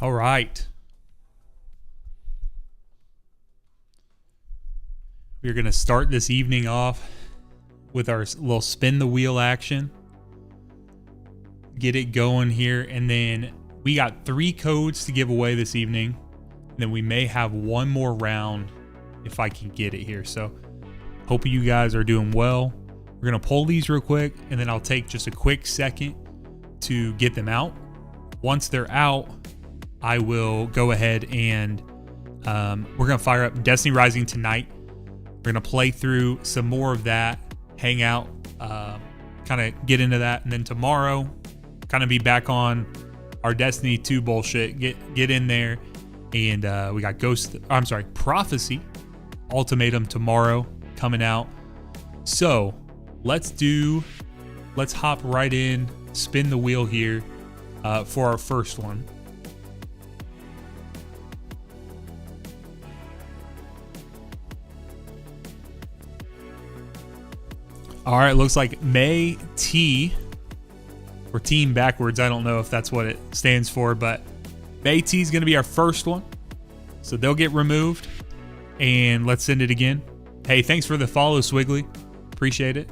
All right. We're going to start this evening off with our little spin the wheel action. Get it going here. And then we got 3 codes to give away this evening. And then we may have one more round if I can get it here. So hope you guys are doing well. We're going to pull these real quick, and then I'll take just a quick second to get them out. Once they're out, I will go ahead and we're going to fire up Destiny Rising tonight. We're going to play through some more of that, hang out, kind of get into that. And then tomorrow, kind of be back on our Destiny 2 bullshit. Get in there. And we got Prophecy Ultimatum tomorrow coming out. So let's hop right in, spin the wheel here for our first one. All right, looks like May T, or team backwards. I don't know if that's what it stands for, but May T is going to be our first one. So they'll get removed. And let's send it again. Hey, thanks for the follow, Swiggly. Appreciate it.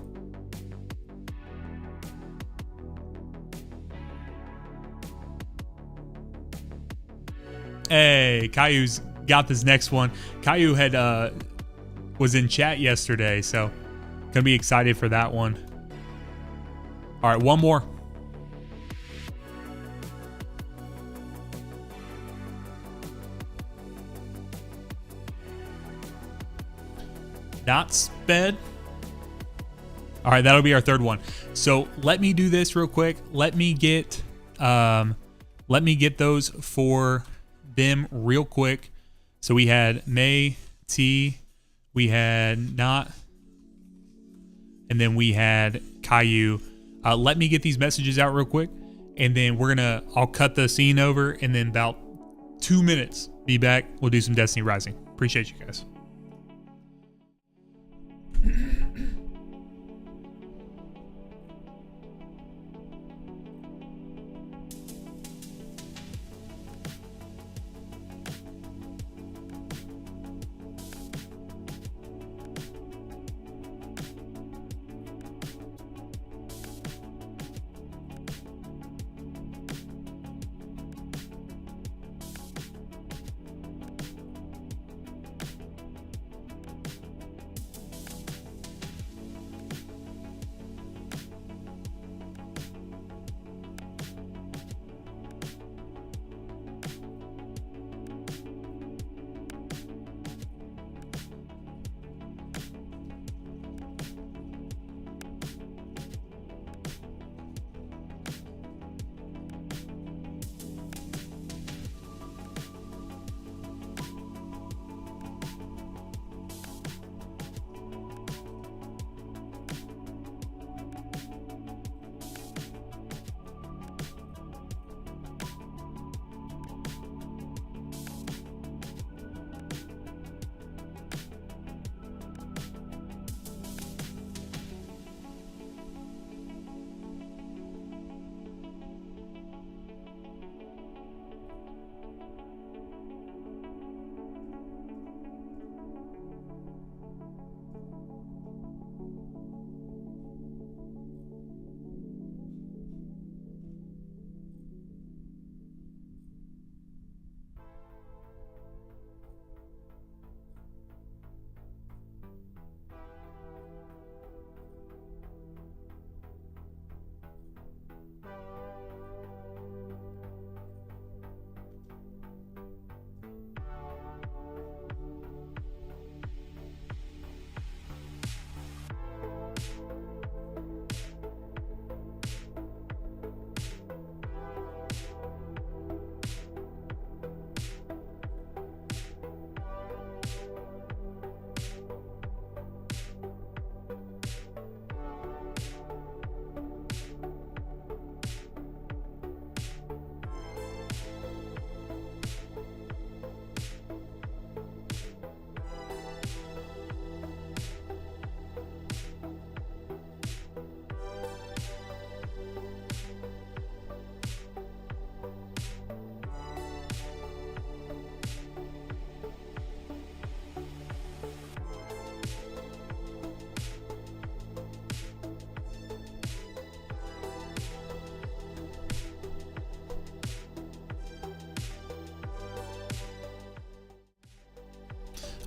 Hey, Caillou's got this next one. Caillou had was in chat yesterday, so gonna be excited for that one. All right, one more. Not sped. All right, that'll be our third one. So let me do this real quick. Let me get those for them real quick. So we had May T, we had Not, and then we had Caillou. Let me get these messages out real quick, and then I'll cut the scene over, and then about 2 minutes, be back. We'll do some Destiny Rising. Appreciate you guys.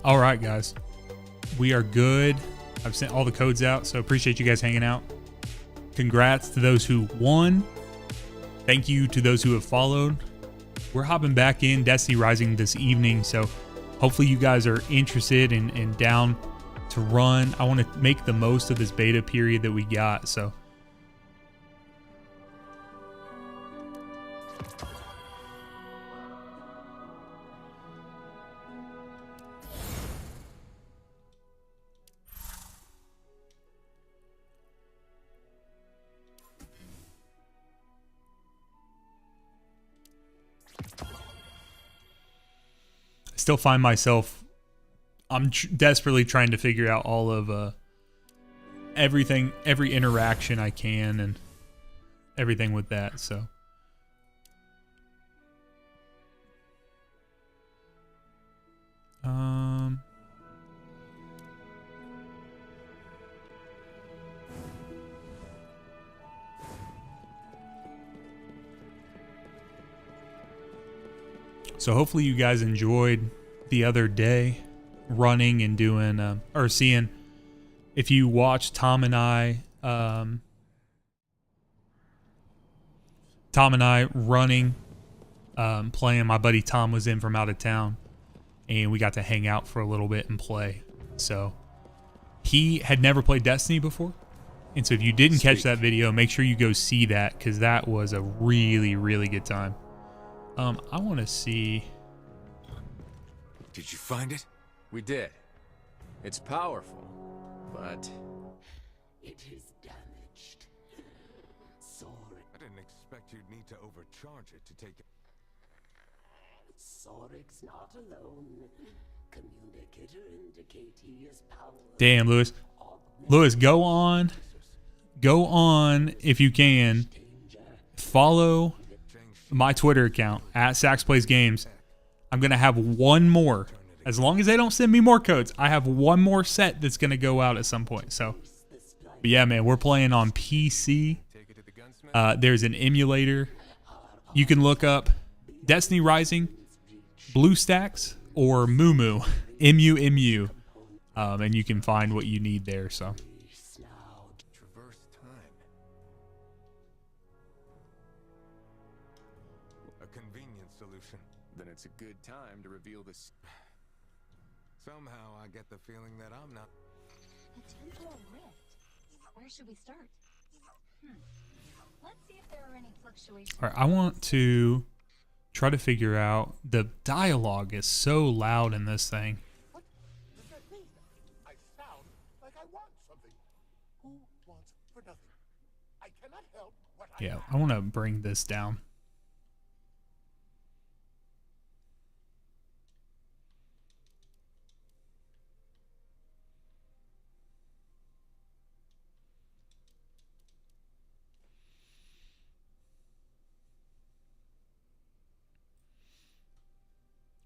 All right, guys. We are good. I've sent all the codes out, so appreciate you guys hanging out. Congrats to those who won. Thank you to those who have followed. We're hopping back in Destiny Rising this evening, so hopefully you guys are interested and down to run. I want to make the most of this beta period that we got, so I still find myself, I'm desperately trying to figure out all of everything, every interaction I can, and everything with that. So so hopefully you guys enjoyed the other day running and doing or seeing. If you watch Tom and I running, playing, my buddy Tom was in from out of town, and we got to hang out for a little bit and play. So he had never played Destiny before, and so if you didn't catch that video, make sure you go see that, because that was a really, really good time. I want to see. Did you find it? We did. It's powerful, but it is damaged. I didn't expect you'd need to overcharge it to take it. Sorik's not alone. Communicator indicate he is powerful. Damn, Lewis. Lewis, go on if you can. Follow my Twitter account at SaxPlaysGames. I'm gonna have one more. As long as they don't send me more codes, I have one more set that's gonna go out at some point. So, but yeah, man, we're playing on PC. There's an emulator. You can look up Destiny Rising, BlueStacks, or Mumu, MUMU, and you can find what you need there. So. Traverse time. A convenient solution. then it's a good time to reveal this. Somehow I get the feeling that I'm not. A temporal rift. Where should we start? Let's see if there are any fluctuations. All right, I want to try to figure out, the dialogue is so loud in this thing. What does that mean? I sound like I want something. Who wants for nothing? I cannot help what I Yeah, want. I want to bring this down.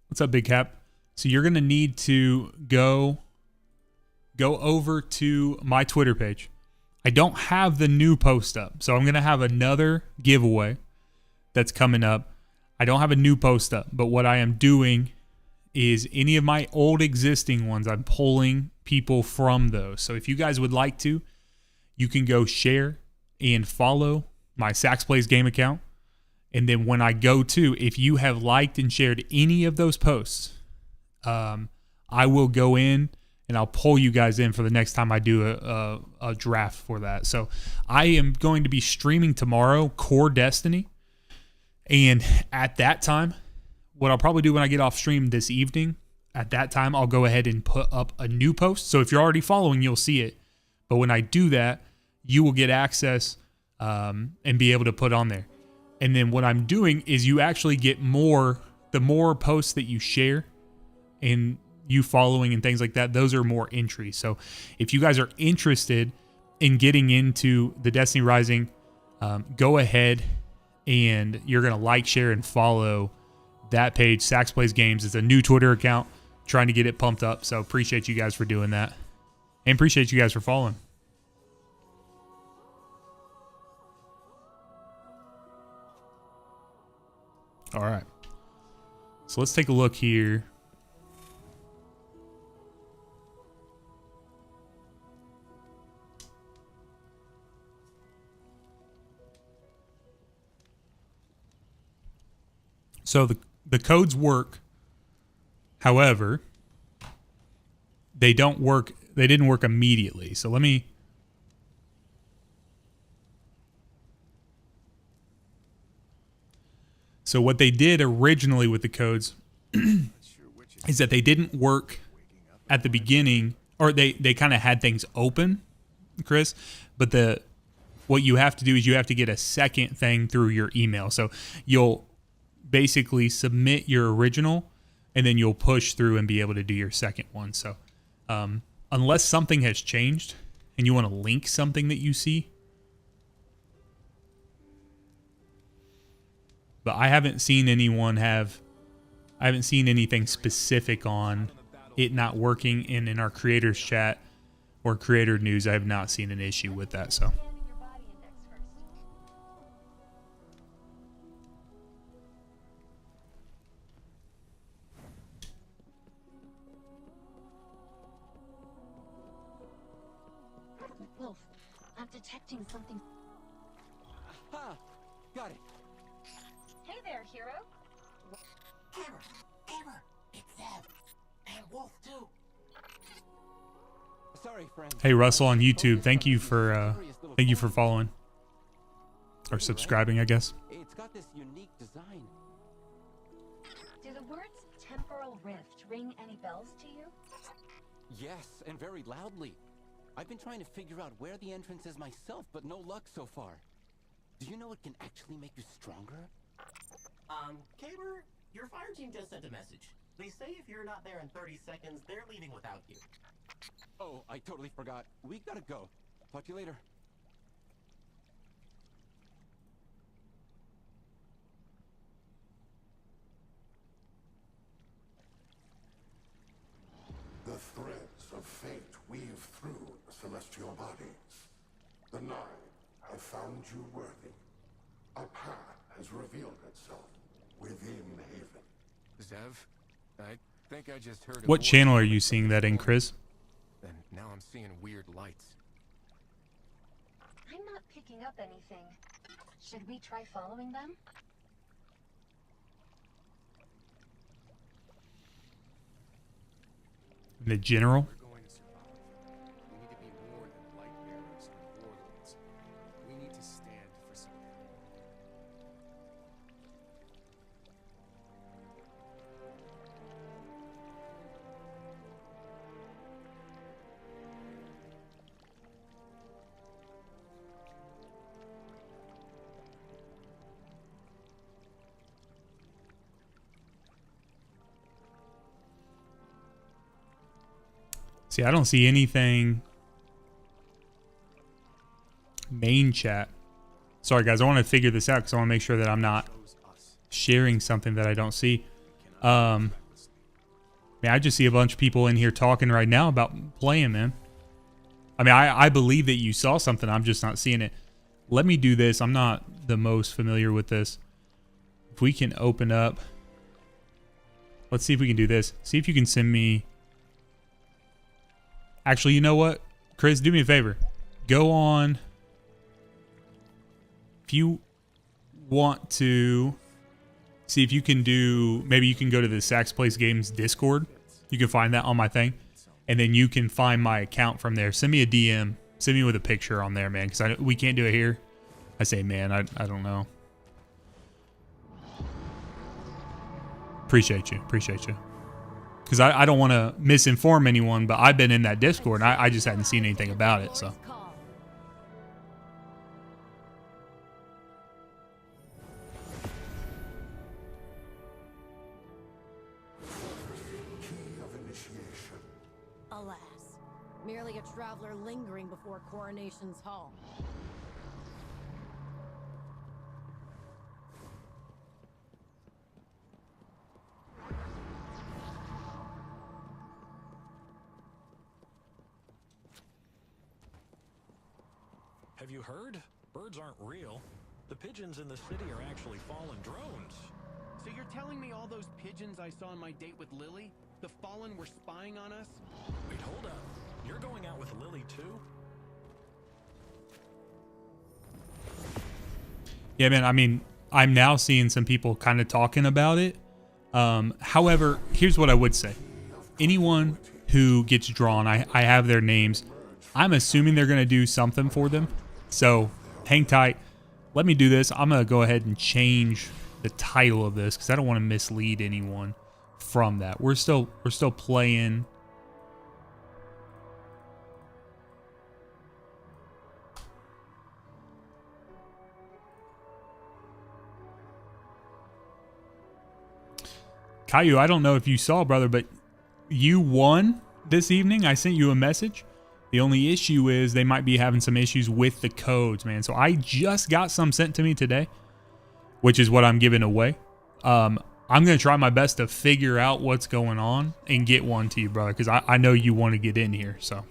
What's up, Big Cap? So you're going to need to go over to my Twitter page. I don't have the new post up, so I'm going to have another giveaway that's coming up. I don't have a new post up, but what I am doing is any of my old existing ones, I'm pulling people from those. So if you guys would like to, you can go share and follow my Sax Plays Game account. And then when I go to, if you have liked and shared any of those posts, I will go in and I'll pull you guys in for the next time I do a draft for that. So I am going to be streaming tomorrow, Core Destiny. And at that time, what I'll probably do when I get off stream this evening, at that time, I'll go ahead and put up a new post. So if you're already following, you'll see it. But when I do that, you will get access and be able to put on there. And then what I'm doing is you actually get more, the more posts that you share and you following and things like that, those are more entries. So if you guys are interested in getting into the Destiny Rising, go ahead and you're going to like, share, and follow that page. Sax Plays Games is a new Twitter account, trying to get it pumped up. So appreciate you guys for doing that. And appreciate you guys for following. All right. So let's take a look here. So the codes work. However, they don't work. They didn't work immediately. So let me. So what they did originally with the codes is that they didn't work at the beginning, or they kind of had things open, Chris. But what you have to do is you have to get a second thing through your email. So you'll basically submit your original, and then you'll push through and be able to do your second one. So unless something has changed and you want to link something that you see. But I haven't seen anything specific on it not working in our creators chat or creator news. I have not seen an issue with that. So Wolf, I'm detecting something. Ha! Got it. Hey there, hero. Hammer! It's Zev! And Wolf, too! Sorry, friend. hey, Russell on YouTube, thank you for following or subscribing, I guess. It's got this unique design. Do the words temporal rift ring any bells to you? Yes, and very loudly. I've been trying to figure out where the entrance is myself, but no luck so far. Do you know it can actually make you stronger? Caber, your fire team just sent a message. They say if you're not there in 30 seconds, they're leaving without you. Oh, I totally forgot. We gotta go. Talk to you later. The threads of fate weave through celestial bodies. The Nine have found you worthy. A path has revealed itself within Haven. Zev, I think I just heard. What channel are you seeing that in, Chris? And now I'm seeing weird lights. I'm not picking up anything. Should we try following them? The general? We're going to survive. We need to be more than light bearers and warlords. We need to stand for something. See, I don't see anything. Main chat. Sorry, guys. I want to figure this out because I want to make sure that I'm not sharing something that I don't see. Man, I just see a bunch of people in here talking right now about playing, man. I mean, I believe that you saw something. I'm just not seeing it. Let me do this. I'm not the most familiar with this. If we can open up. Let's see if we can do this. See if you can send me. Actually, you know what? Chris, do me a favor. Go on. If you want to see if you can do, maybe you can go to the Sax Place Games Discord. You can find that on my thing. And then you can find my account from there. Send me a DM. Send me with a picture on there, man. Because we can't do it here. I say, man, I don't know. Appreciate you. Appreciate you. Because I don't want to misinform anyone, but I've been in that Discord, and I just hadn't seen anything about it, so. Key of initiation. Alas, merely a traveler lingering before Coronation's Hall. Have you heard? Birds aren't real. The pigeons in the city are actually fallen drones. So you're telling me all those pigeons I saw on my date with Lily, the Fallen were spying on us? Wait, hold up. You're going out with Lily too? Yeah, man, I mean, I'm now seeing some people kind of talking about it. However, here's what I would say. Anyone who gets drawn, I have their names. I'm assuming they're going to do something for them. So hang tight. Let me do this. I'm going to go ahead and change the title of this because I don't want to mislead anyone from that. We're still playing. Caillou, I don't know if you saw, brother, but you won this evening. I sent you a message. The only issue is they might be having some issues with the codes, man. So I just got some sent to me today, which is what I'm giving away. I'm going to try my best to figure out what's going on and get one to you, brother, because I know you want to get in here. So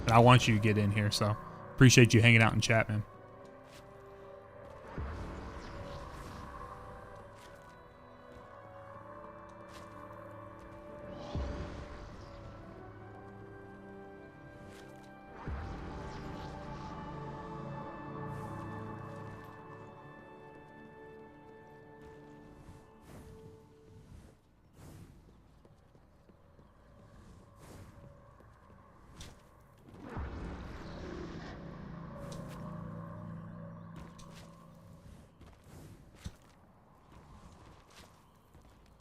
and I want you to get in here. So appreciate you hanging out in chat, man.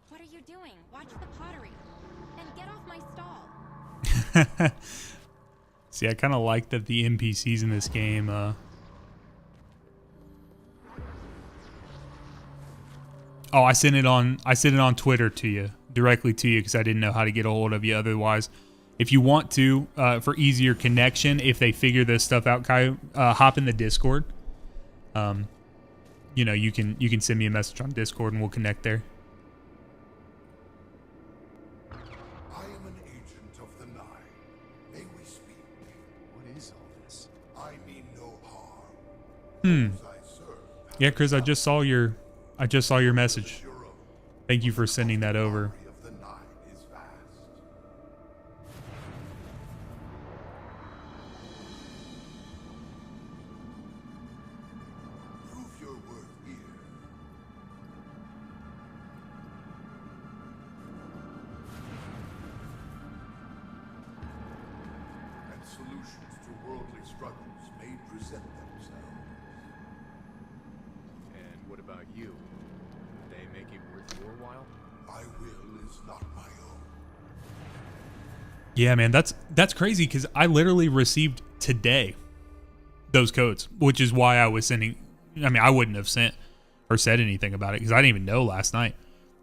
What are you doing? Watch the pottery. And get off my stall. See, I kind of like that the NPCs in this game, oh, I sent it on Twitter to you, directly to you, because I didn't know how to get a hold of you otherwise. If you want to, for easier connection, if they figure this stuff out, Kai, hop in the Discord. You know, you can send me a message on Discord and we'll connect there. I am an agent of the Nine. May we speak? What is all this? I mean no harm. Hmm. Those I serve Yeah, Chris, I just saw your message. Thank you for sending that over. of the Nine is vast. Prove your worth here. And solutions to worldly struggles may present themselves. And what about you? They make it worth your while? My will is not my own. Yeah, man, that's crazy because I literally received today those codes, which is why I was sending. I mean, I wouldn't have sent or said anything about it because I didn't even know last night.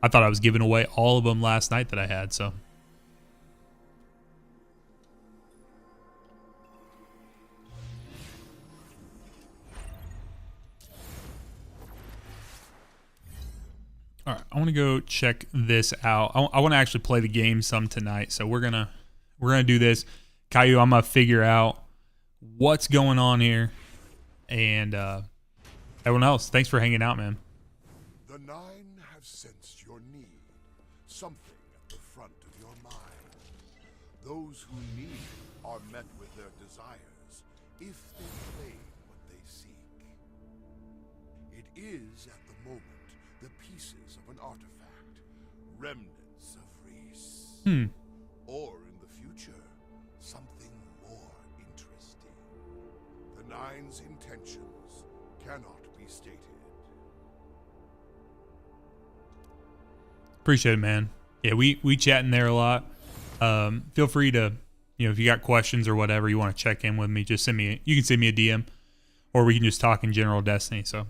I thought I was giving away all of them last night that I had. So. All right, I want to go check this out. I want to actually play the game some tonight, so we're gonna do this. Caillou, I'm gonna figure out what's going on here, and everyone else, thanks for hanging out, man. The Nine have sensed your need. Something at the front of your mind. Those who need are met with their desires if they claim what they seek. It is at the moment the pieces of an artifact, remnants of Reese. Or in the future, something more interesting. The Nine's intentions cannot be stated. Appreciate it, man. Yeah, we chat in there a lot. Feel free to, if you got questions or whatever you want to check in with me, just you can send me a DM, or we can just talk in general Destiny. So.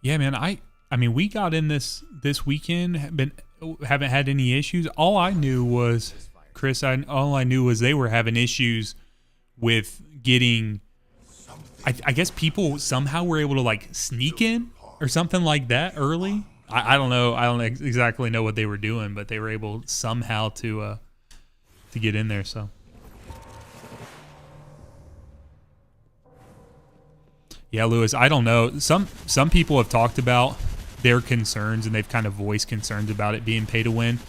Yeah, man. I mean, we got in this weekend. Haven't had any issues. All I knew was, Chris. All I knew was they were having issues with getting. I guess people somehow were able to like sneak in or something like that early. I don't know. I don't exactly know what they were doing, but they were able somehow to get in there. So. Yeah, Lewis, I don't know. Some people have talked about their concerns, and they've kind of voiced concerns about it being pay to win.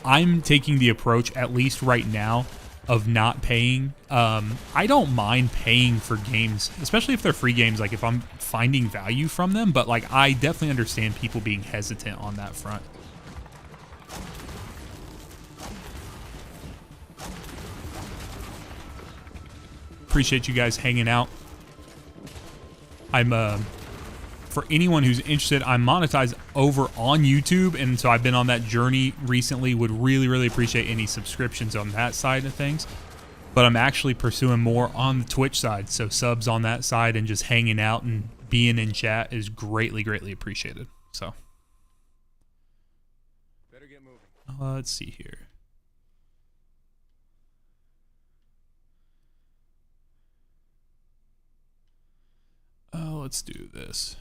I'm taking the approach, at least right now, of not paying. I don't mind paying for games, especially if they're free games, like if I'm finding value from them, but like I definitely understand people being hesitant on that front. Appreciate you guys hanging out. I'm for anyone who's interested, I'm monetized over on YouTube, and so I've been on that journey recently. Would really appreciate any subscriptions on that side of things. But I'm actually pursuing more on the Twitch side, so subs on that side and just hanging out and being in chat is greatly appreciated. So Better get moving. let's see here. Oh, let's do this.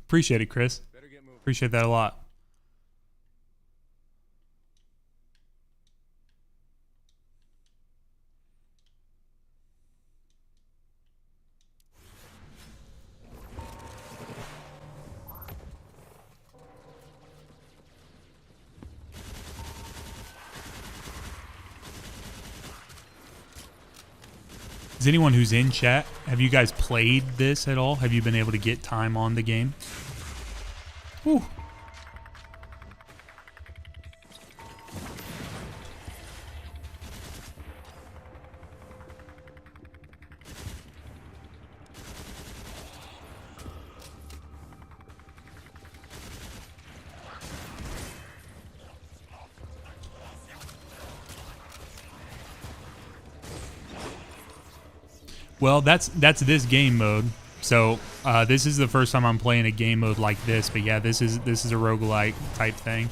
Appreciate it, Chris. Appreciate that a lot. Is anyone who's in chat, have you guys played this at all? Have you been able to get time on the game? Whew. Well, that's this game mode. So this is the first time I'm playing a game mode like this, but yeah, this is a roguelike type thing.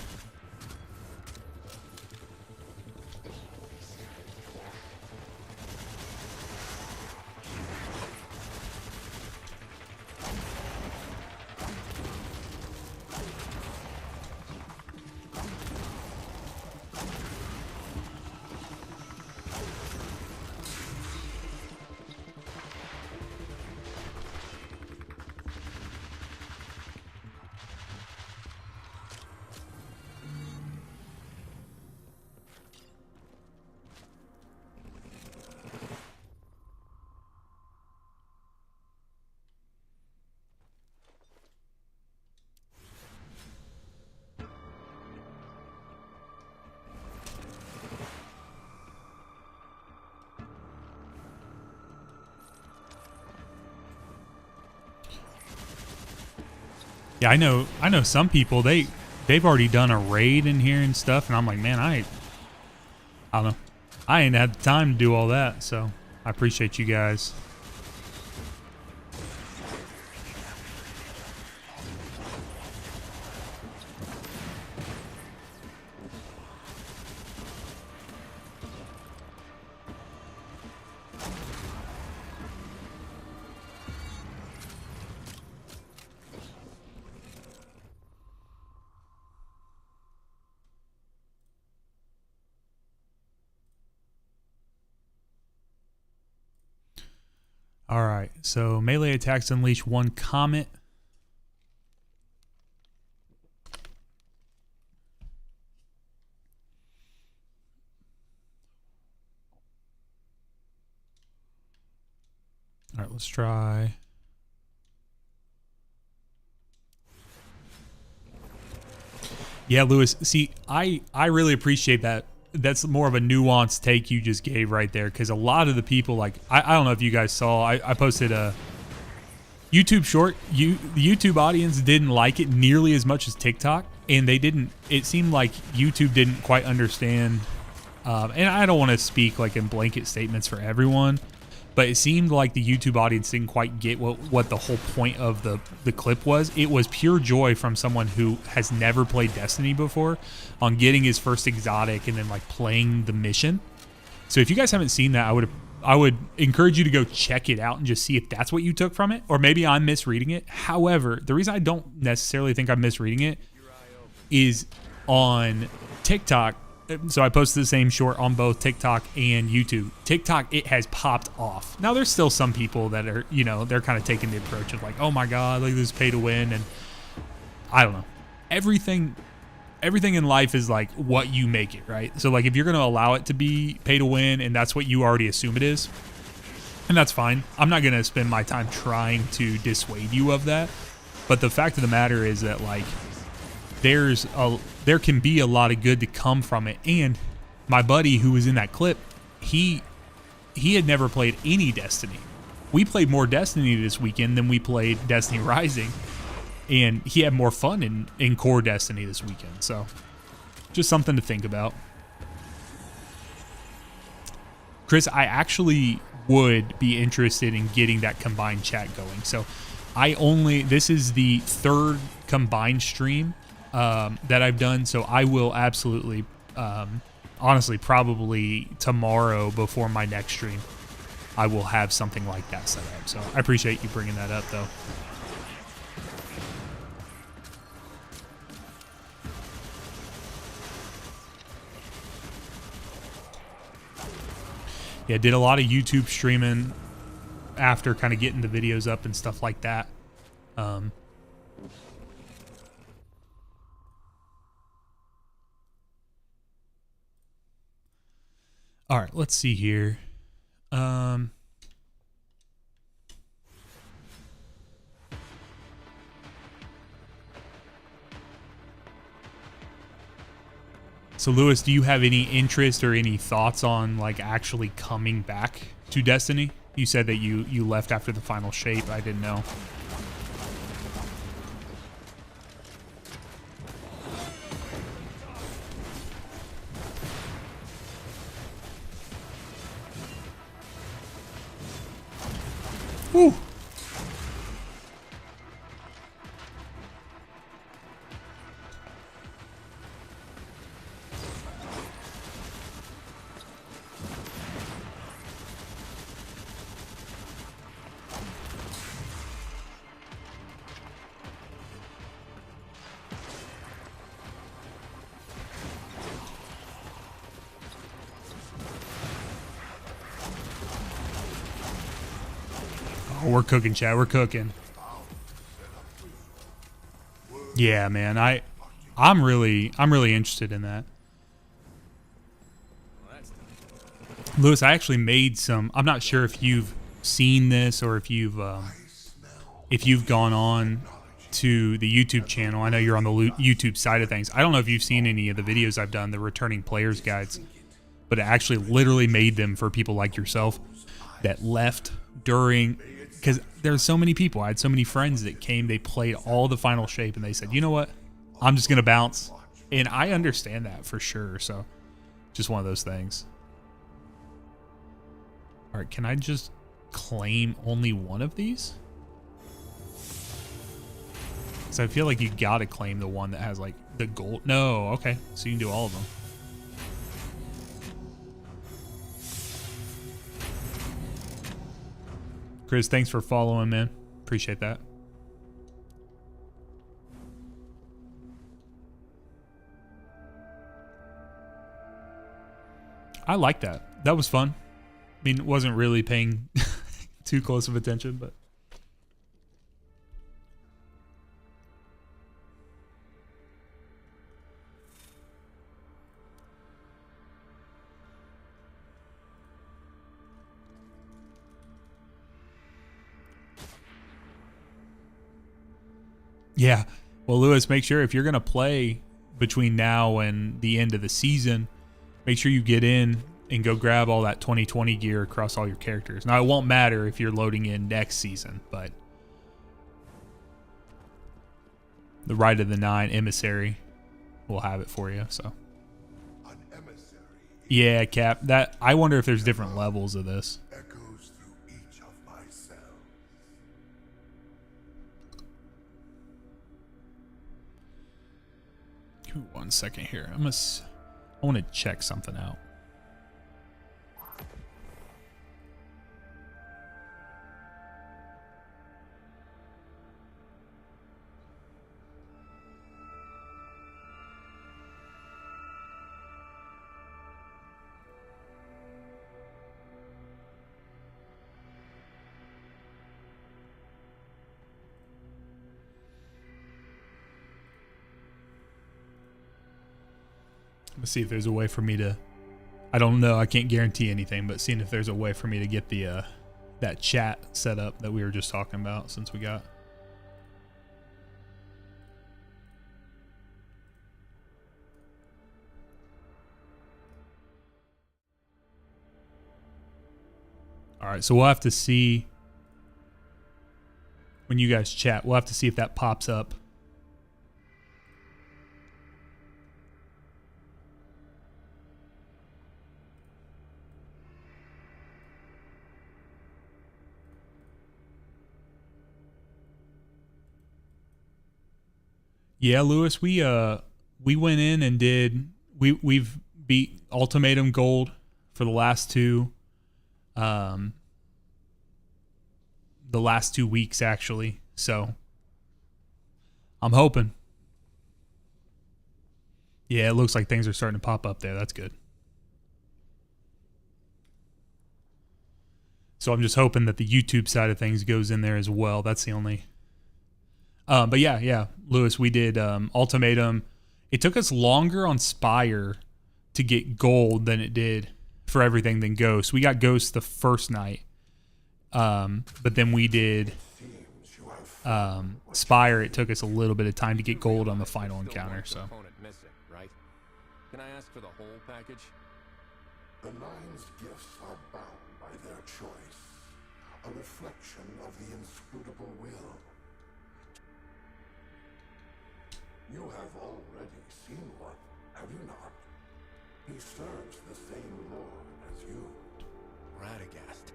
Yeah, I know some people, they've already done a raid in here and stuff, and I'm like, man, I don't know. I ain't had the time to do all that, so I appreciate you guys. All right, so melee attacks unleash one comet. All right, let's try. Yeah, Lewis, see, I really appreciate that. That's more of a nuanced take you just gave right there, because a lot of the people, like, I don't know if you guys saw, I posted a YouTube short. The YouTube audience didn't like it nearly as much as TikTok, and it seemed like YouTube didn't quite understand, and I don't want to speak like in blanket statements for everyone, but it seemed like the YouTube audience didn't quite get what the whole point of the clip was. It was pure joy from someone who has never played Destiny before on getting his first exotic and then like playing the mission. So if you guys haven't seen that, I would encourage you to go check it out and just see if that's what you took from it, or maybe I'm misreading it. However, the reason I don't necessarily think I'm misreading it is on TikTok. So I posted the same short on both TikTok and YouTube. TikTok, it has popped off. Now there's still some people that are, you know, they're kind of taking the approach of like, oh my God, look at this pay to win. And I don't know. Everything in life is like what you make it, right? So like if you're going to allow it to be pay to win and that's what you already assume it is, and that's fine. I'm not going to spend my time trying to dissuade you of that. But the fact of the matter is that like there can be a lot of good to come from it. And my buddy who was in that clip, he had never played any Destiny. We played more Destiny this weekend than we played Destiny Rising. And he had more fun in core Destiny this weekend. So just something to think about. Chris, I actually would be interested in getting that combined chat going. So this is the third combined stream that I've done. So I will absolutely, honestly, probably tomorrow before my next stream, I will have something like that set up. So I appreciate you bringing that up though. Yeah, did a lot of YouTube streaming after kind of getting the videos up and stuff like that. All right, let's see here. So Lewis, do you have any interest or any thoughts on like actually coming back to Destiny? You said that you left after the final shape. I didn't know. Woo. We're cooking, Chad. We're cooking. Yeah, man. I'm really interested in that. Lewis, I actually made some. I'm not sure if you've seen this or if you've gone on to the YouTube channel. I know you're on the YouTube side of things. I don't know if you've seen any of the videos I've done, the returning players guides, but I actually literally made them for people like yourself that left during. Because there's so many people. I had so many friends that came, they played all the final shape, and they said, you know what? I'm just going to bounce. And I understand that for sure. So just one of those things. All right, can I just claim only one of these? Because I feel like you got to claim the one that has like the gold. No, okay. So you can do all of them. Chris, thanks for following, man. Appreciate that. I like that. That was fun. I mean, wasn't really paying too close of attention, but. Yeah. Well, Lewis, make sure if you're going to play between now and the end of the season, make sure you get in and go grab all that 2020 gear across all your characters. Now, it won't matter if you're loading in next season, but the Rite of the Nine Emissary will have it for you. So, yeah, Cap. That I wonder if there's different levels of this. Echoes through Give me 1 second here. I want to check something out. Let's see if there's a way for me to, I don't know, I can't guarantee anything, but seeing if there's a way for me to get the that chat set up that we were just talking about since we got. All right, so we'll have to see when you guys chat. We'll have to see if that pops up. Yeah, Lewis, we went in and we've beat Ultimatum Gold for the last two weeks actually. So I'm hoping. Yeah, it looks like things are starting to pop up there. That's good. So I'm just hoping that the YouTube side of things goes in there as well. That's the only. But yeah, Lewis, we did Ultimatum. It took us longer on Spire to get gold than it did for everything than Ghost. We got Ghost the first night, but then we did Spire. It took us a little bit of time to get gold on the final encounter. So. Right? Can I ask for the whole package? The Nine's gifts are bound by their choice, a reflection of the inscrutable will. You have already seen one, have you not? He serves the same Lord as you. Radagast.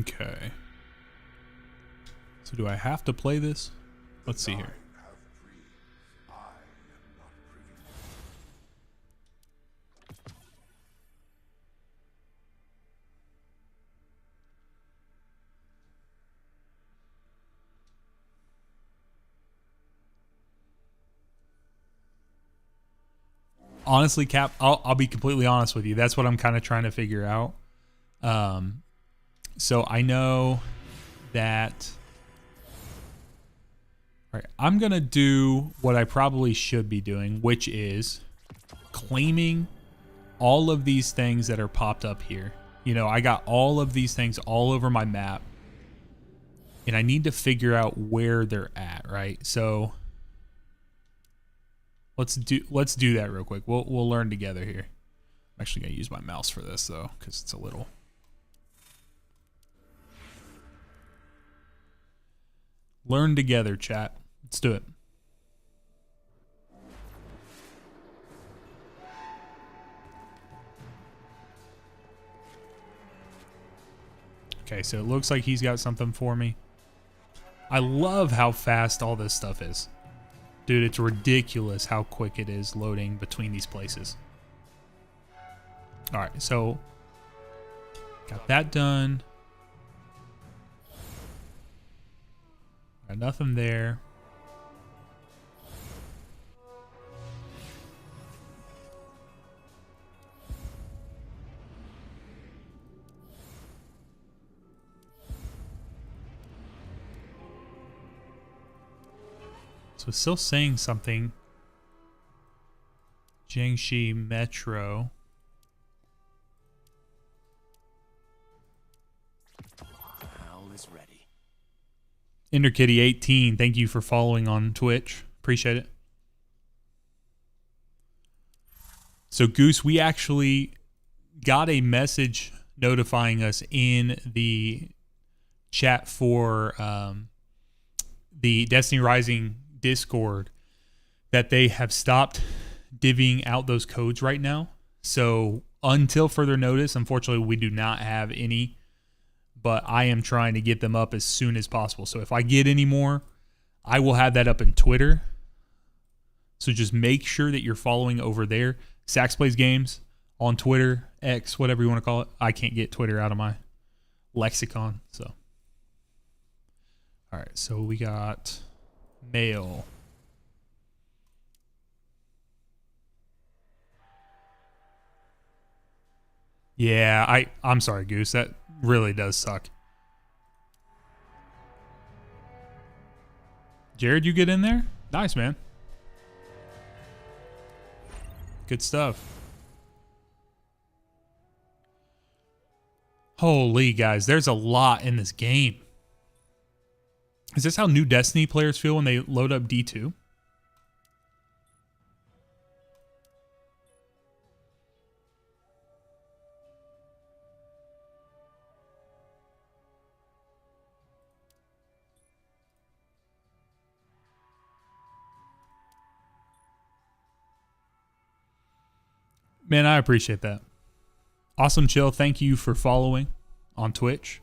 Okay. So do I have to play this? Let's see here. Honestly, Cap, I'll be completely honest with you. That's what I'm kind of trying to figure out. So I know that. All right, I'm gonna do what I probably should be doing, which is claiming all of these things that are popped up here. You know, I got all of these things all over my map, and I need to figure out where they're at. Right, so. Let's do that real quick. We'll learn together here. I'm actually gonna use my mouse for this though, because it's a little. Learn together, chat. Let's do it. Okay, so it looks like he's got something for me. I love how fast all this stuff is. Dude, it's ridiculous how quick it is loading between these places. All right, so got that done. Got nothing there. So it's still saying something. Jiangxi Metro. Owl is ready. EnderKitty18, thank you for following on Twitch. Appreciate it. So Goose, we actually got a message notifying us in the chat for the Destiny Rising Discord that they have stopped divvying out those codes right now. So until further notice, unfortunately, we do not have any, but I am trying to get them up as soon as possible. So if I get any more, I will have that up in Twitter. So just make sure that you're following over there. Sax Plays Games on Twitter, X, whatever you want to call it. I can't get Twitter out of my lexicon. So, all right. So we got mail. Yeah, I'm sorry, Goose. That really does suck. Jared, you get in there? Nice, man. Good stuff. Holy guys, there's a lot in this game. Is this how new Destiny players feel when they load up D2? Man, I appreciate that. Awesome Chill, thank you for following on Twitch.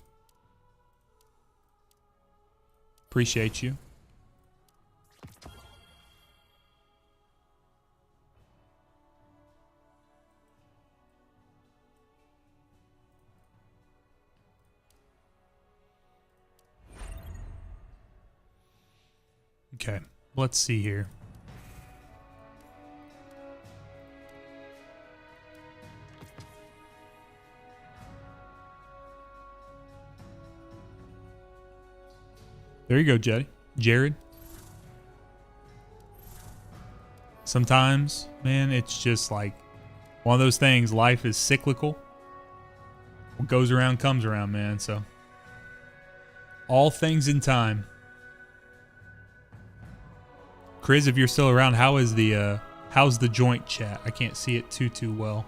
Appreciate you. Okay, let's see here. There you go, Jared. Sometimes, man, it's just like one of those things. Life is cyclical. What goes around comes around, man. So all things in time. Chris, if you're still around, how's the joint chat? I can't see it too well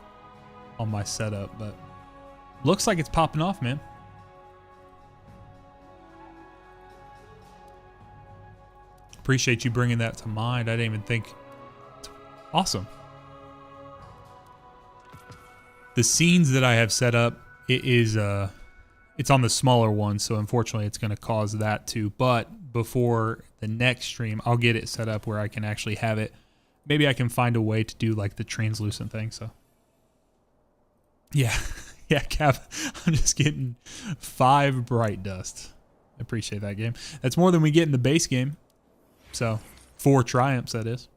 on my setup, but looks like it's popping off, man. Appreciate you bringing that to mind. I didn't even think. Awesome. The scenes that I have set up, it's on the smaller one, so unfortunately it's going to cause that too. But before the next stream, I'll get it set up where I can actually have it. Maybe I can find a way to do like the translucent thing. So yeah, yeah, Cav, I'm just getting 5 bright dust. I appreciate that game. That's more than we get in the base game. So 4 triumphs, that is.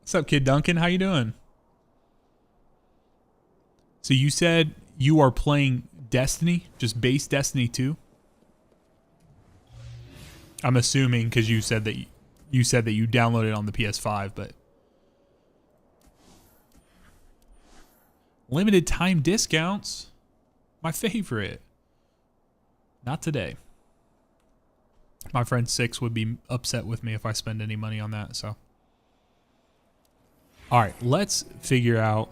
What's up, Kid Duncan? How you doing? So you said you are playing Destiny, just base Destiny 2? I'm assuming because you said that you downloaded it on the PS5, but limited time discounts. My favorite. Not today. My friend 6 would be upset with me if I spend any money on that, so. All right, let's figure out.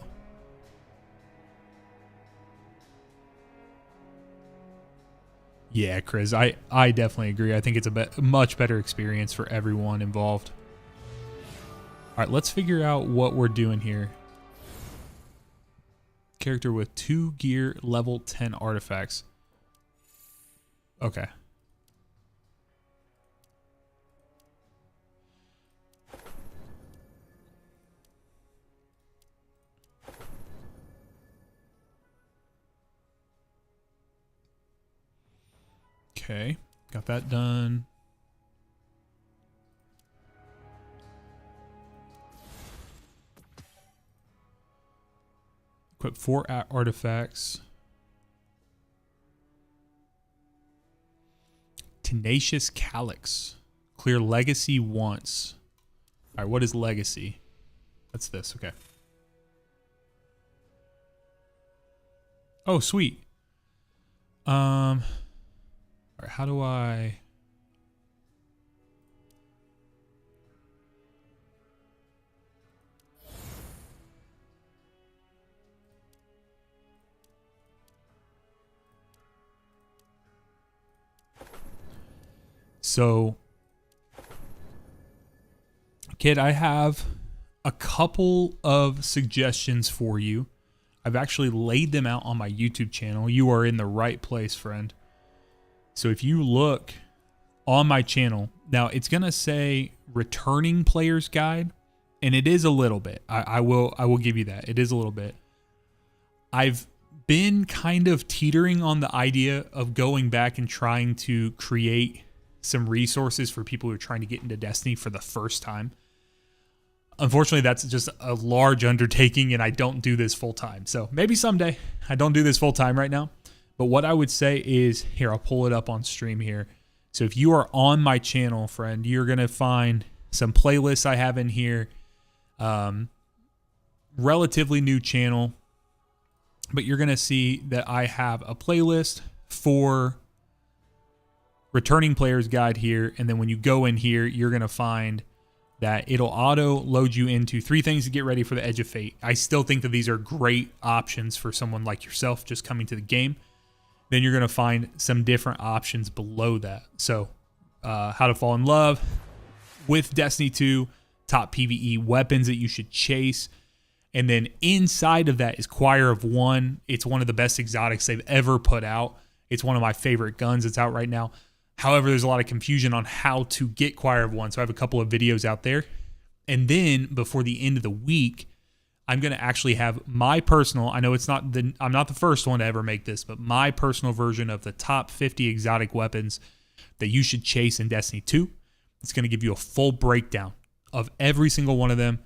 Yeah, Chris, I definitely agree. I think it's a much better experience for everyone involved. All right, let's figure out what we're doing here. Character with 2 gear level 10 artifacts. Okay. Okay, got that done. Equip 4 artifacts. Tenacious Calyx. Clear legacy once. All right, what is legacy? That's this, okay. Oh, sweet. All right, how do I... So, kid, I have a couple of suggestions for you. I've actually laid them out on my YouTube channel. You are in the right place, friend. So if you look on my channel, now it's going to say returning players guide, and it is a little bit. I will give you that. It is a little bit. I've been kind of teetering on the idea of going back and trying to create some resources for people who are trying to get into Destiny for the first time. Unfortunately, that's just a large undertaking, and I don't do this full time. So maybe someday. I don't do this full time right now. But what I would say is, here, I'll pull it up on stream here. So if you are on my channel, friend, you're going to find some playlists I have in here. Relatively new channel. But you're going to see that I have a playlist for returning players guide here. And then when you go in here, you're going to find that it'll auto load you into 3 things to get ready for the Edge of Fate. I still think that these are great options for someone like yourself just coming to the game. Then you're going to find some different options below that. So how to fall in love with Destiny 2, top PvE weapons that you should chase. And then inside of that is Choir of One. It's one of the best exotics they've ever put out. It's one of my favorite guns that's out right now. However, there's a lot of confusion on how to get Choir of One. So I have a couple of videos out there. And then before the end of the week, I'm going to actually have my personal, I know I'm not the first one to ever make this, but my personal version of the top 50 exotic weapons that you should chase in Destiny 2. It's going to give you a full breakdown of every single one of them.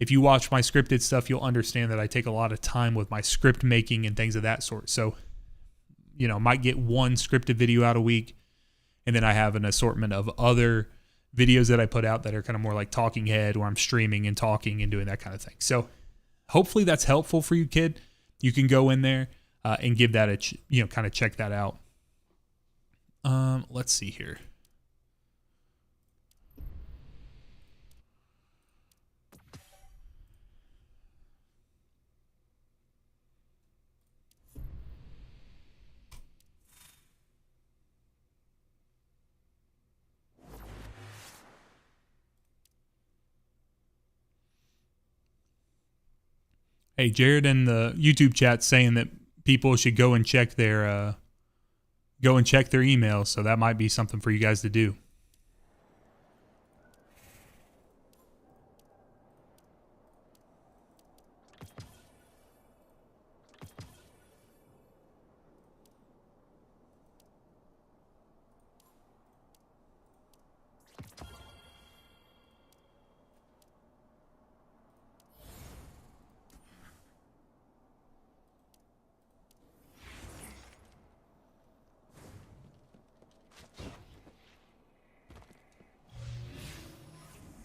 If you watch my scripted stuff, you'll understand that I take a lot of time with my script making and things of that sort. So, might get one scripted video out a week. And then I have an assortment of other videos that I put out that are kind of more like talking head, where I'm streaming and talking and doing that kind of thing. So hopefully that's helpful for you, kid. You can go in there and give that kind of check that out. Let's see here. Hey, Jared in the YouTube chat saying that people should go and check their emails, so that might be something for you guys to do.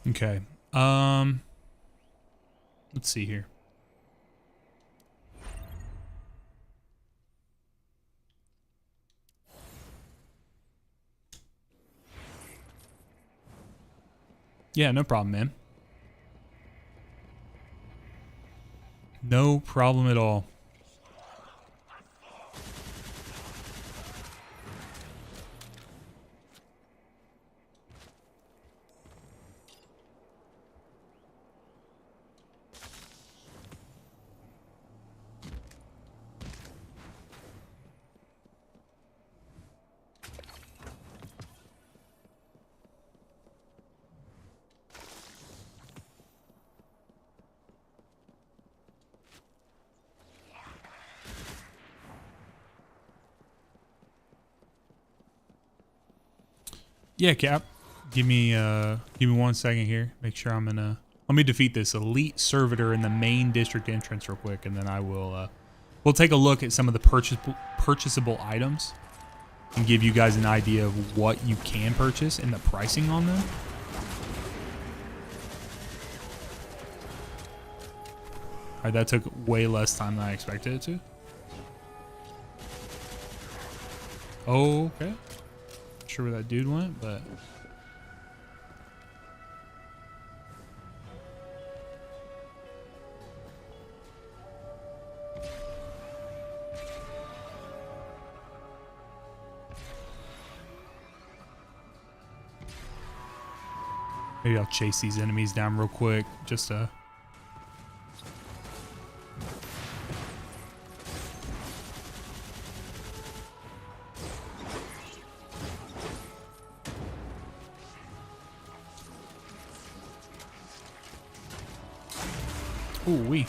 Okay. Let's see here. Yeah, no problem, man. No problem at all. Yeah, Cap. Give me 1 second here. Make sure I'm gonna. Let me defeat this elite servitor in the main district entrance real quick, and then I will. We'll take a look at some of the purchasable items and give you guys an idea of what you can purchase and the pricing on them. All right, that took way less time than I expected it to. Okay. Not sure where that dude went, but Maybe I'll chase these enemies down real quick. Just ooh wee.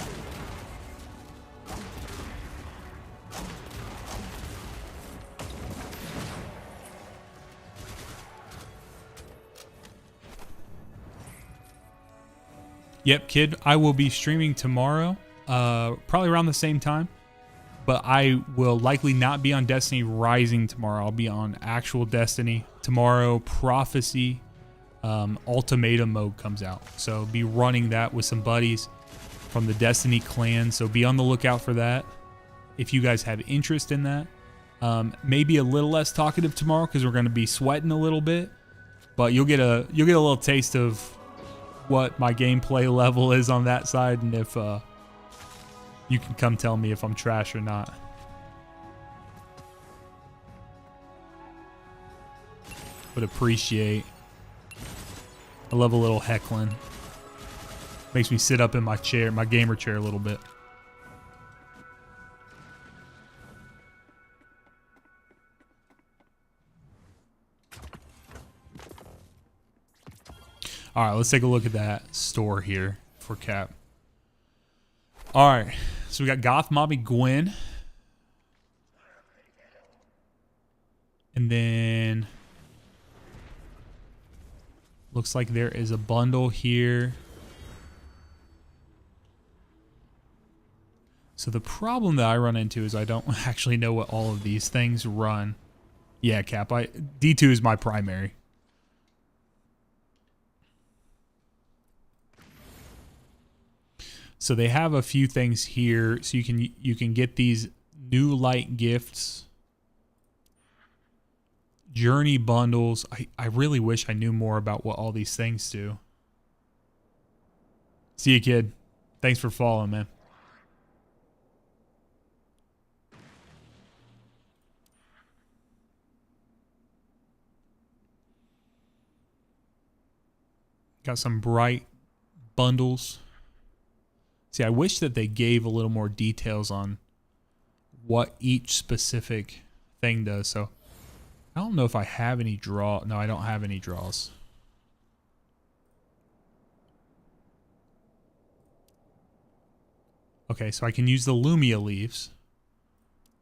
Yep, kid. I will be streaming tomorrow, probably around the same time. But I will likely not be on Destiny Rising tomorrow. I'll be on actual Destiny tomorrow. Prophecy Ultimatum mode comes out, so be running that with some buddies from the Destiny clan. So be on the lookout for that. If you guys have interest in that, maybe a little less talkative tomorrow because we're going to be sweating a little bit. But you'll get a little taste of what my gameplay level is on that side, and if you can come tell me if I'm trash or not. Would appreciate. I love a little heckling. Makes me sit up in my chair, my gamer chair a little bit. All right, let's take a look at that store here for Cap. All right, so we got Goth Mommy Gwen. And then looks like there is a bundle here. So the problem that I run into is I don't actually know what all of these things run. Yeah, Cap, D2 is my primary. So they have a few things here, so you can get these new light gifts, journey bundles. I really wish I knew more about what all these things do. See you, kid. Thanks for following, man. Got some bright bundles. See, I wish that they gave a little more details on what each specific thing does. So I don't know if I have any draw. No, I don't have any draws. Okay, so I can use the Lumia leaves.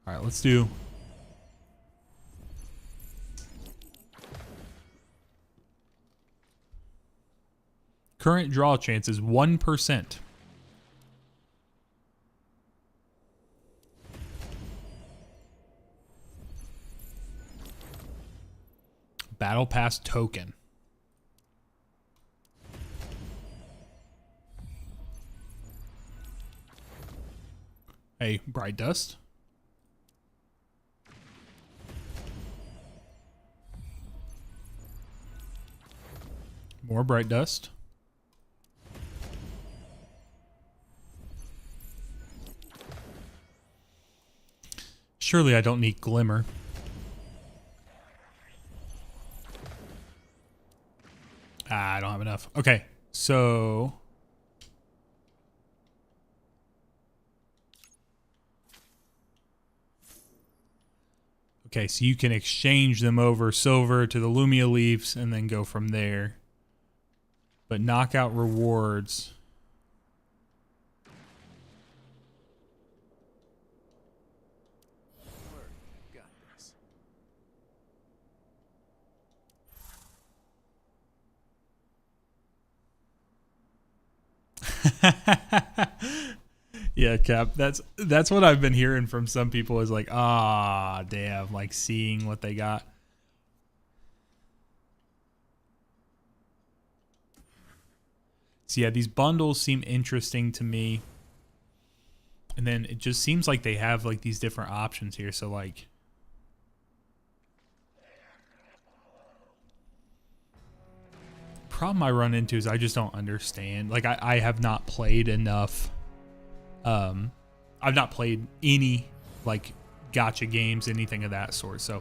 All right, let's do. Current draw chance is 1%. Battle Pass token. Hey, Bright Dust. More Bright Dust. Surely I don't need Glimmer. I don't have enough. Okay, so you can exchange them over silver to the Lumia leaves and then go from there. But knockout rewards. Got this. Yeah, Cap. That's what I've been hearing from some people is like, ah, damn, like seeing what they got. So yeah, these bundles seem interesting to me. And then it just seems like they have like these different options here. So like problem I run into is I just don't understand. Like I have not played enough. I've not played any like gacha games, anything of that sort. So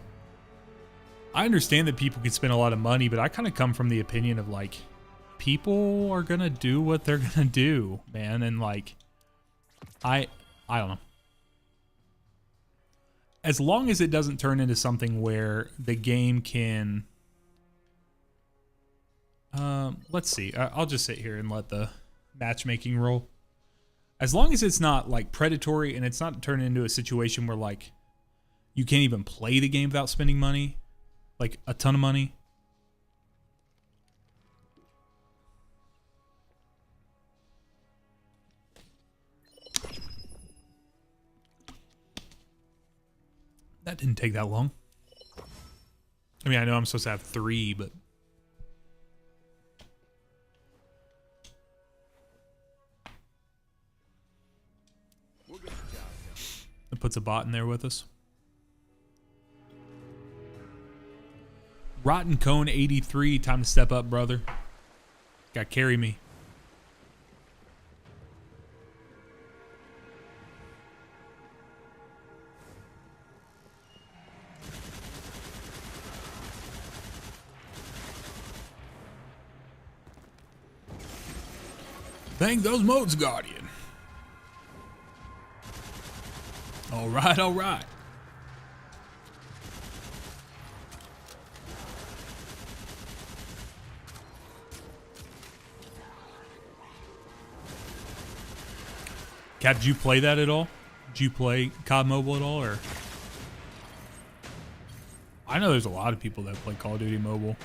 I understand that people can spend a lot of money, but I kind of come from the opinion of like, people are gonna do what they're gonna do, man. And like, I don't know. As long as it doesn't turn into something where the game can, let's see. I'll just sit here and let the matchmaking roll. As long as it's not like predatory and it's not turned into a situation where like you can't even play the game without spending money, like a ton of money. That didn't take that long. I mean, I know I'm supposed to have 3, but it puts a bot in there with us. Rotten Cone 83, time to step up, brother. Gotta carry me. Thank those modes, Guardian. All right, all right. Cap, did you play that at all? Did you play COD Mobile at all, or? I know there's a lot of people that play Call of Duty Mobile.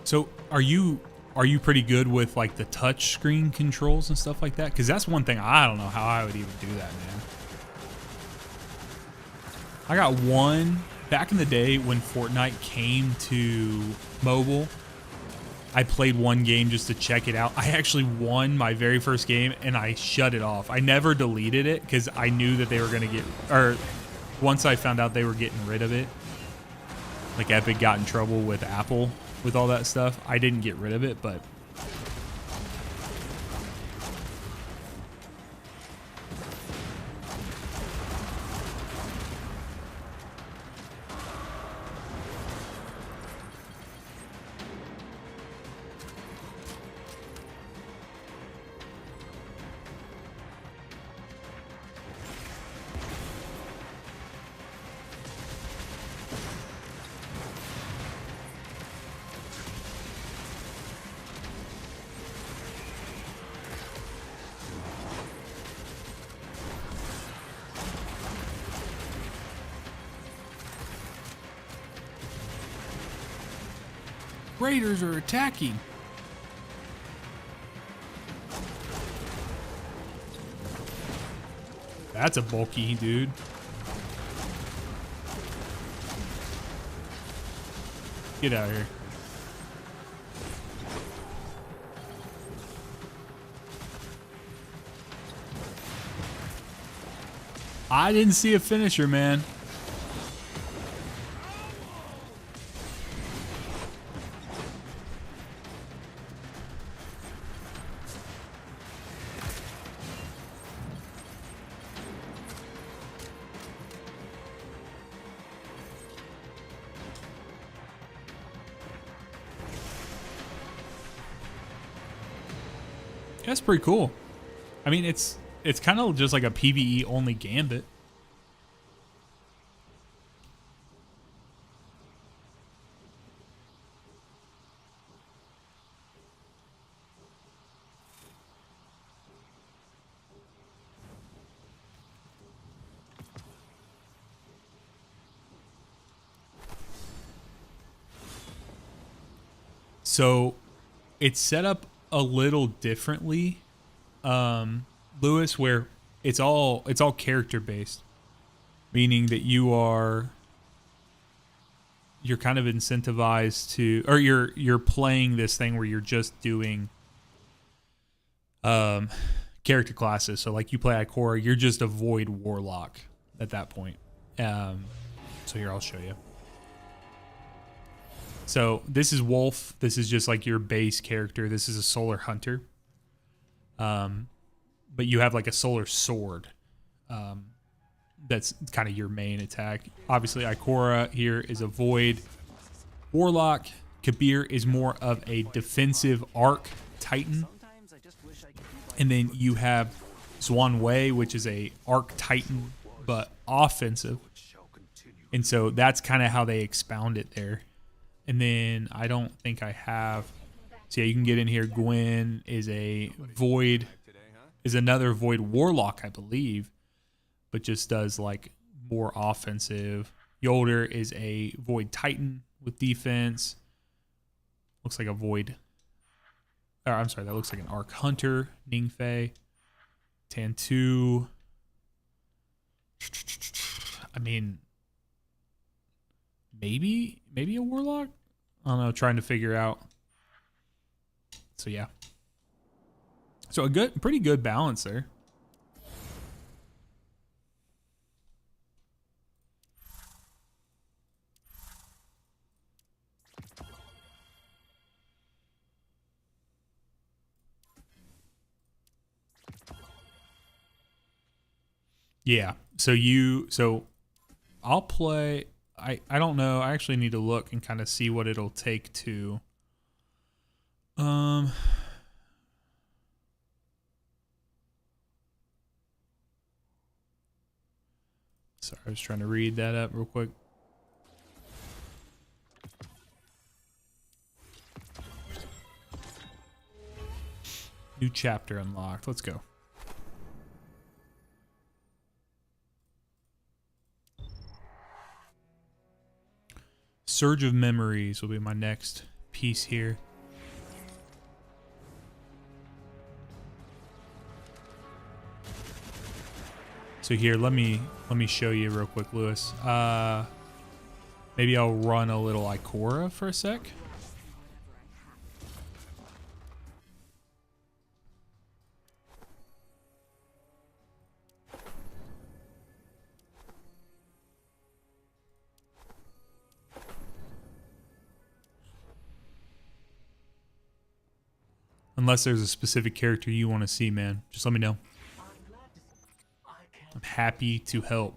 So are you pretty good with like the touch screen controls and stuff like that? Because that's one thing I don't know how I would even do that, man. I got one back in the day when Fortnite came to mobile. I played one game just to check it out. I actually won my very first game and I shut it off. I never deleted it because I knew that they were going to get, or once I found out they were getting rid of it, like Epic got in trouble with Apple with all that stuff. I didn't get rid of it, but Raiders are attacking. That's a bulky dude. Get out of here. I didn't see a finisher, man. That's pretty cool. I mean, it's kind of just like a PvE only Gambit. So it's set up a little differently, Lewis, where it's all character based, meaning that you're kind of incentivized to, or you're playing this thing where you're just doing character classes. So like you play Ikora, you're just a void warlock at that point. So here, I'll show you. So this is Wolf. This is just like your base character. This is a solar hunter. But you have like a solar sword. That's kind of your main attack. Obviously, Ikora here is a void warlock. Kabir is more of a defensive arc titan. And then you have Zwan Wei, which is a arc titan, but offensive. And so that's kind of how they expound it there. And then I don't think I have. So yeah, you can get in here. Gwen is a void, is another void warlock, I believe, but just does like more offensive. Yolder is a void titan with defense. Looks like a void. Or I'm sorry, that looks like an arc hunter. Ningfei, Tantu. I mean, maybe a warlock. I don't know. Trying to figure out. So yeah. So a pretty good balance there. Yeah. So I'll play. I don't know. I actually need to look and kind of see what it'll take to. Sorry, I was trying to read that up real quick. New chapter unlocked. Let's go. Surge of Memories will be my next piece here. So here, let me show you real quick, Lewis. Maybe I'll run a little Ikora for a sec. Unless there's a specific character you want to see, man. Just let me know. I'm happy to help.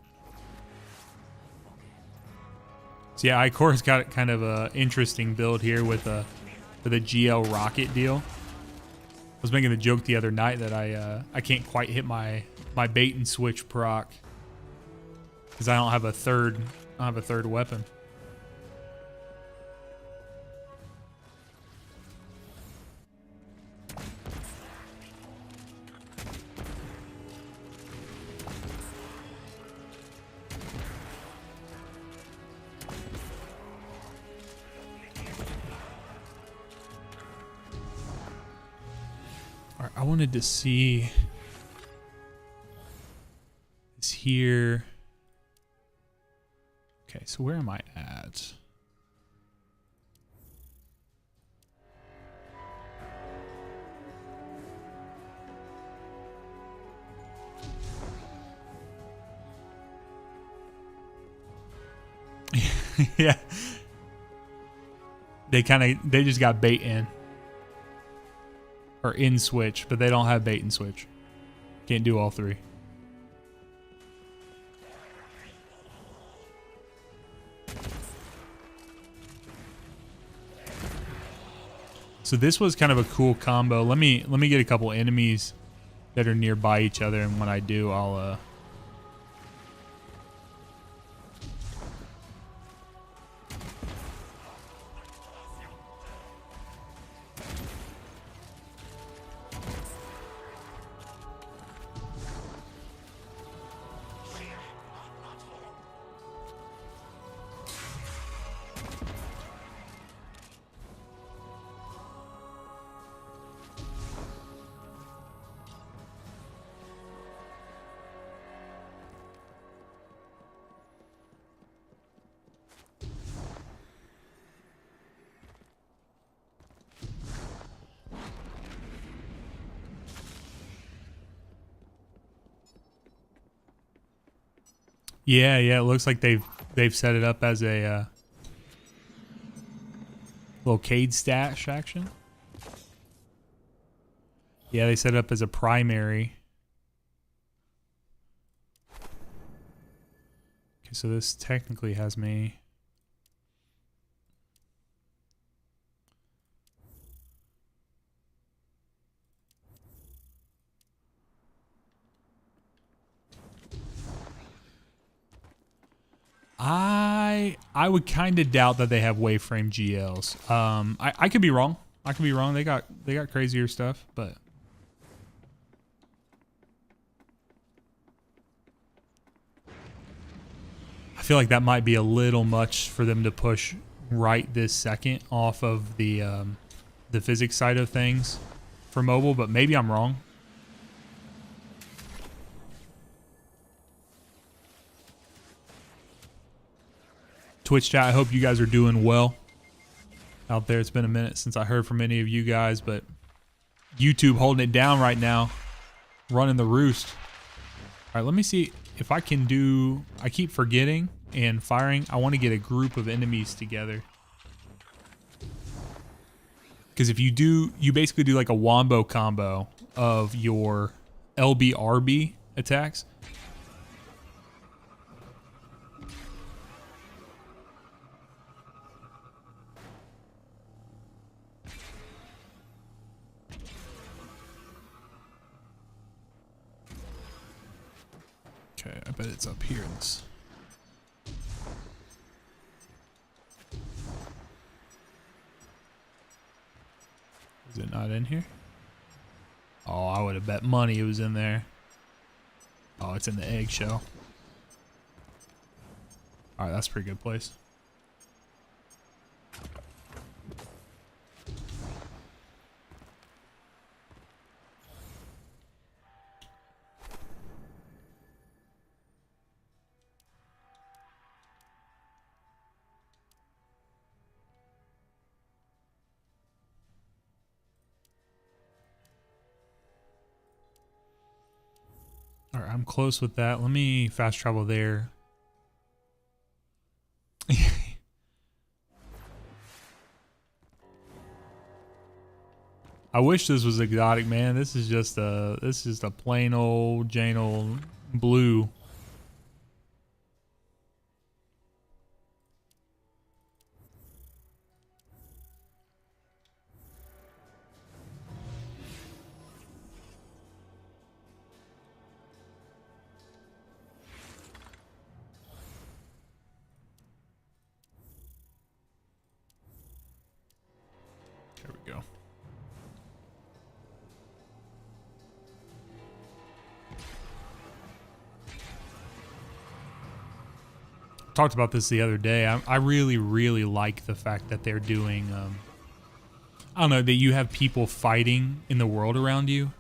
So yeah, Ikora's got kind of a interesting build here with the GL rocket deal. I was making the joke the other night that I can't quite hit my bait and switch proc because I don't have a third weapon. I wanted to see is here. Okay, so where am I at? Yeah. They just got bait in. Or in switch, but they don't have bait and switch. Can't do all three. So this was kind of a cool combo. Let me get a couple enemies that are nearby each other, and when I do, I'll Yeah, it looks like they've set it up as a little Cade stash action. Yeah, they set it up as a primary. Okay, so this technically has me. I would kind of doubt that they have waveframe GLs. I could be wrong. I could be wrong. They got crazier stuff, but I feel like that might be a little much for them to push right this second off of the physics side of things for mobile, but maybe I'm wrong. Twitch chat, I hope you guys are doing well out there. It's been a minute since I heard from any of you guys, but YouTube holding it down right now, running the roost. All right, let me see if I can do, I keep forgetting and firing. I want to get a group of enemies together. Because if you do, you basically do like a wombo combo of your LB/RB attacks. Okay, I bet it's up here in this. Is it not in here? Oh, I would have bet money it was in there. Oh, it's in the eggshell. Alright, that's a pretty good place. All right, I'm close with that. Let me fast travel there. I wish this was exotic, man. This is just a plain old Jane old blue. There we go. Talked about this the other day. I really, really like the fact that they're doing, I don't know, that you have people fighting in the world around you.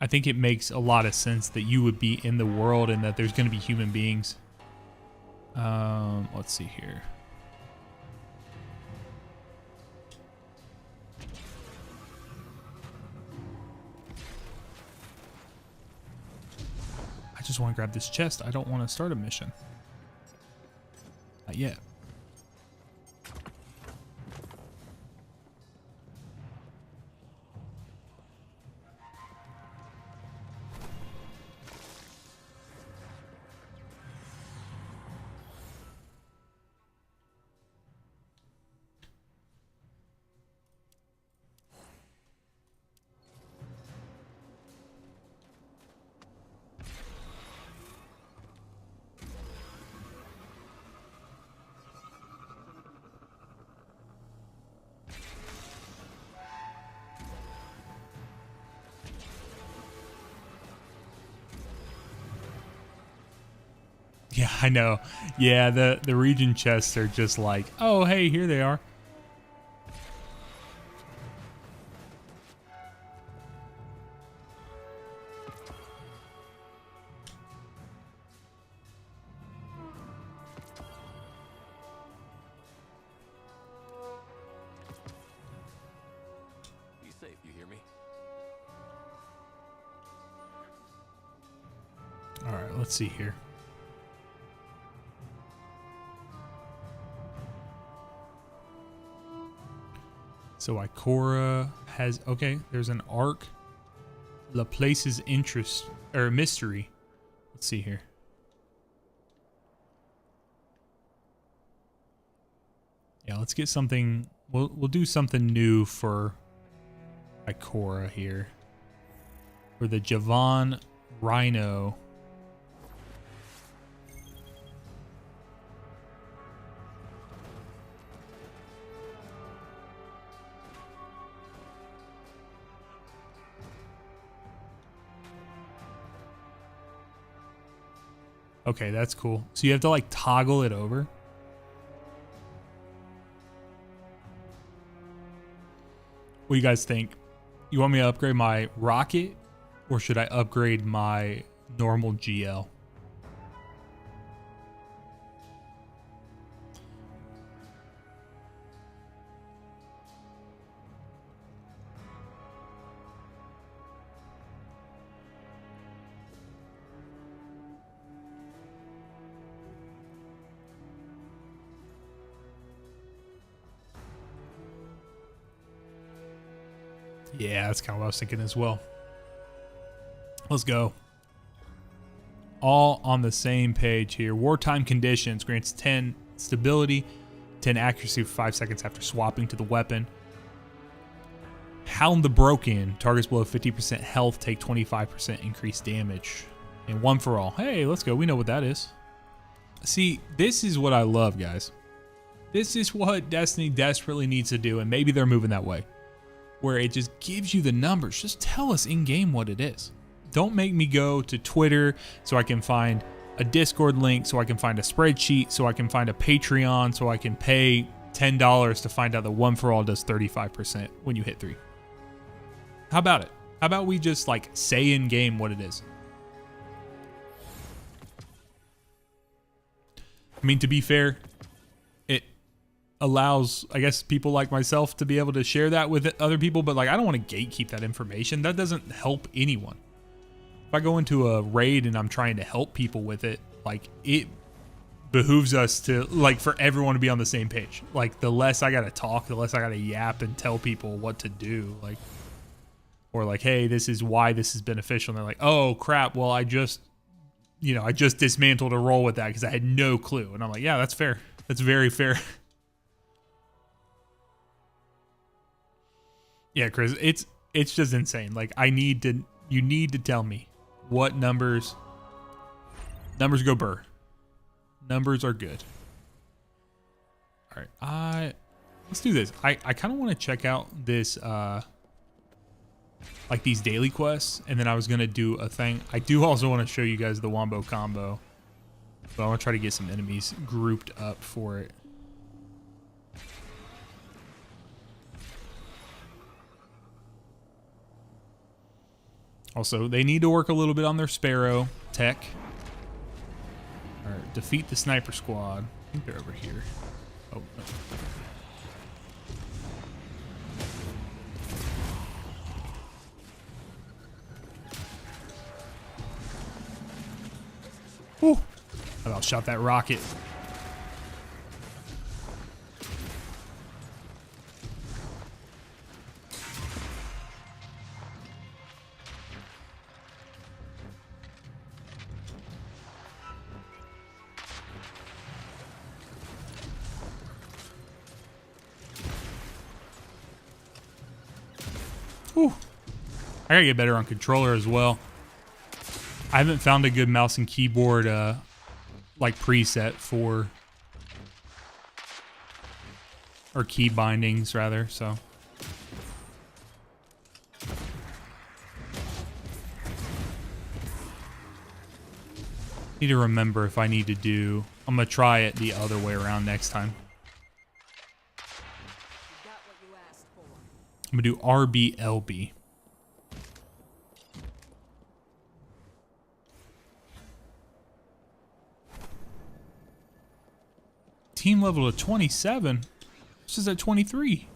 I think it makes a lot of sense that you would be in the world and that there's going to be human beings. Let's see here. I just want to grab this chest. I don't want to start a mission. Not yet. Yeah, I know. Yeah, the region chests are just like, oh, hey, here they are. Be safe, you hear me? All right, let's see here. So Ikora has, okay, there's an arc. Laplace's interest or mystery. Let's see here. Yeah, let's get something. We'll do something new for Ikora here. For the Javan Rhino. Okay, that's cool. So you have to like toggle it over. What do you guys think? You want me to upgrade my rocket or should I upgrade my normal GL? Yeah, that's kind of what I was thinking as well. Let's go. All on the same page here. Wartime conditions grants 10 stability, 10 accuracy for 5 seconds after swapping to the weapon. Hound the Broken. Targets below 50% health take 25% increased damage. And one for all. Hey, let's go. We know what that is. See, this is what I love, guys. This is what Destiny desperately needs to do, and maybe they're moving that way. Where it just gives you the numbers. Just tell us in-game what it is. Don't make me go to Twitter so I can find a Discord link, so I can find a spreadsheet, so I can find a Patreon, so I can pay $10 to find out that One for All does 35% when you hit 3. How about it? How about we just like say in-game what it is? I mean, to be fair, it allows, I guess, people like myself to be able to share that with other people, but like, I don't want to gatekeep that information. That doesn't help anyone. If I go into a raid and I'm trying to help people with it, like, it behooves us to, like, for everyone to be on the same page. Like, the less I got to talk, the less I got to yap and tell people what to do. Like, or like, hey, this is why this is beneficial. And they're like, oh crap, well, I just dismantled a roll with that because I had no clue. And I'm like, yeah, that's fair. That's very fair. Yeah, Chris, it's just insane. Like, you need to tell me what numbers go burr. Numbers are good. All right, let's do this. I kind of want to check out this, like these daily quests, and then I was gonna do a thing. I do also want to show you guys the Wombo combo, but I want to try to get some enemies grouped up for it. Also, they need to work a little bit on their Sparrow tech. All right, defeat the sniper squad. I think they're over here. Oh, no. Whew. I about shot that rocket. Whew. I gotta get better on controller as well. I haven't found a good mouse and keyboard like preset for, or key bindings rather, so. Need to remember if I need to do, I'm gonna try it the other way around next time. I'm gonna do RBLB. Team level of 27. This is at 23.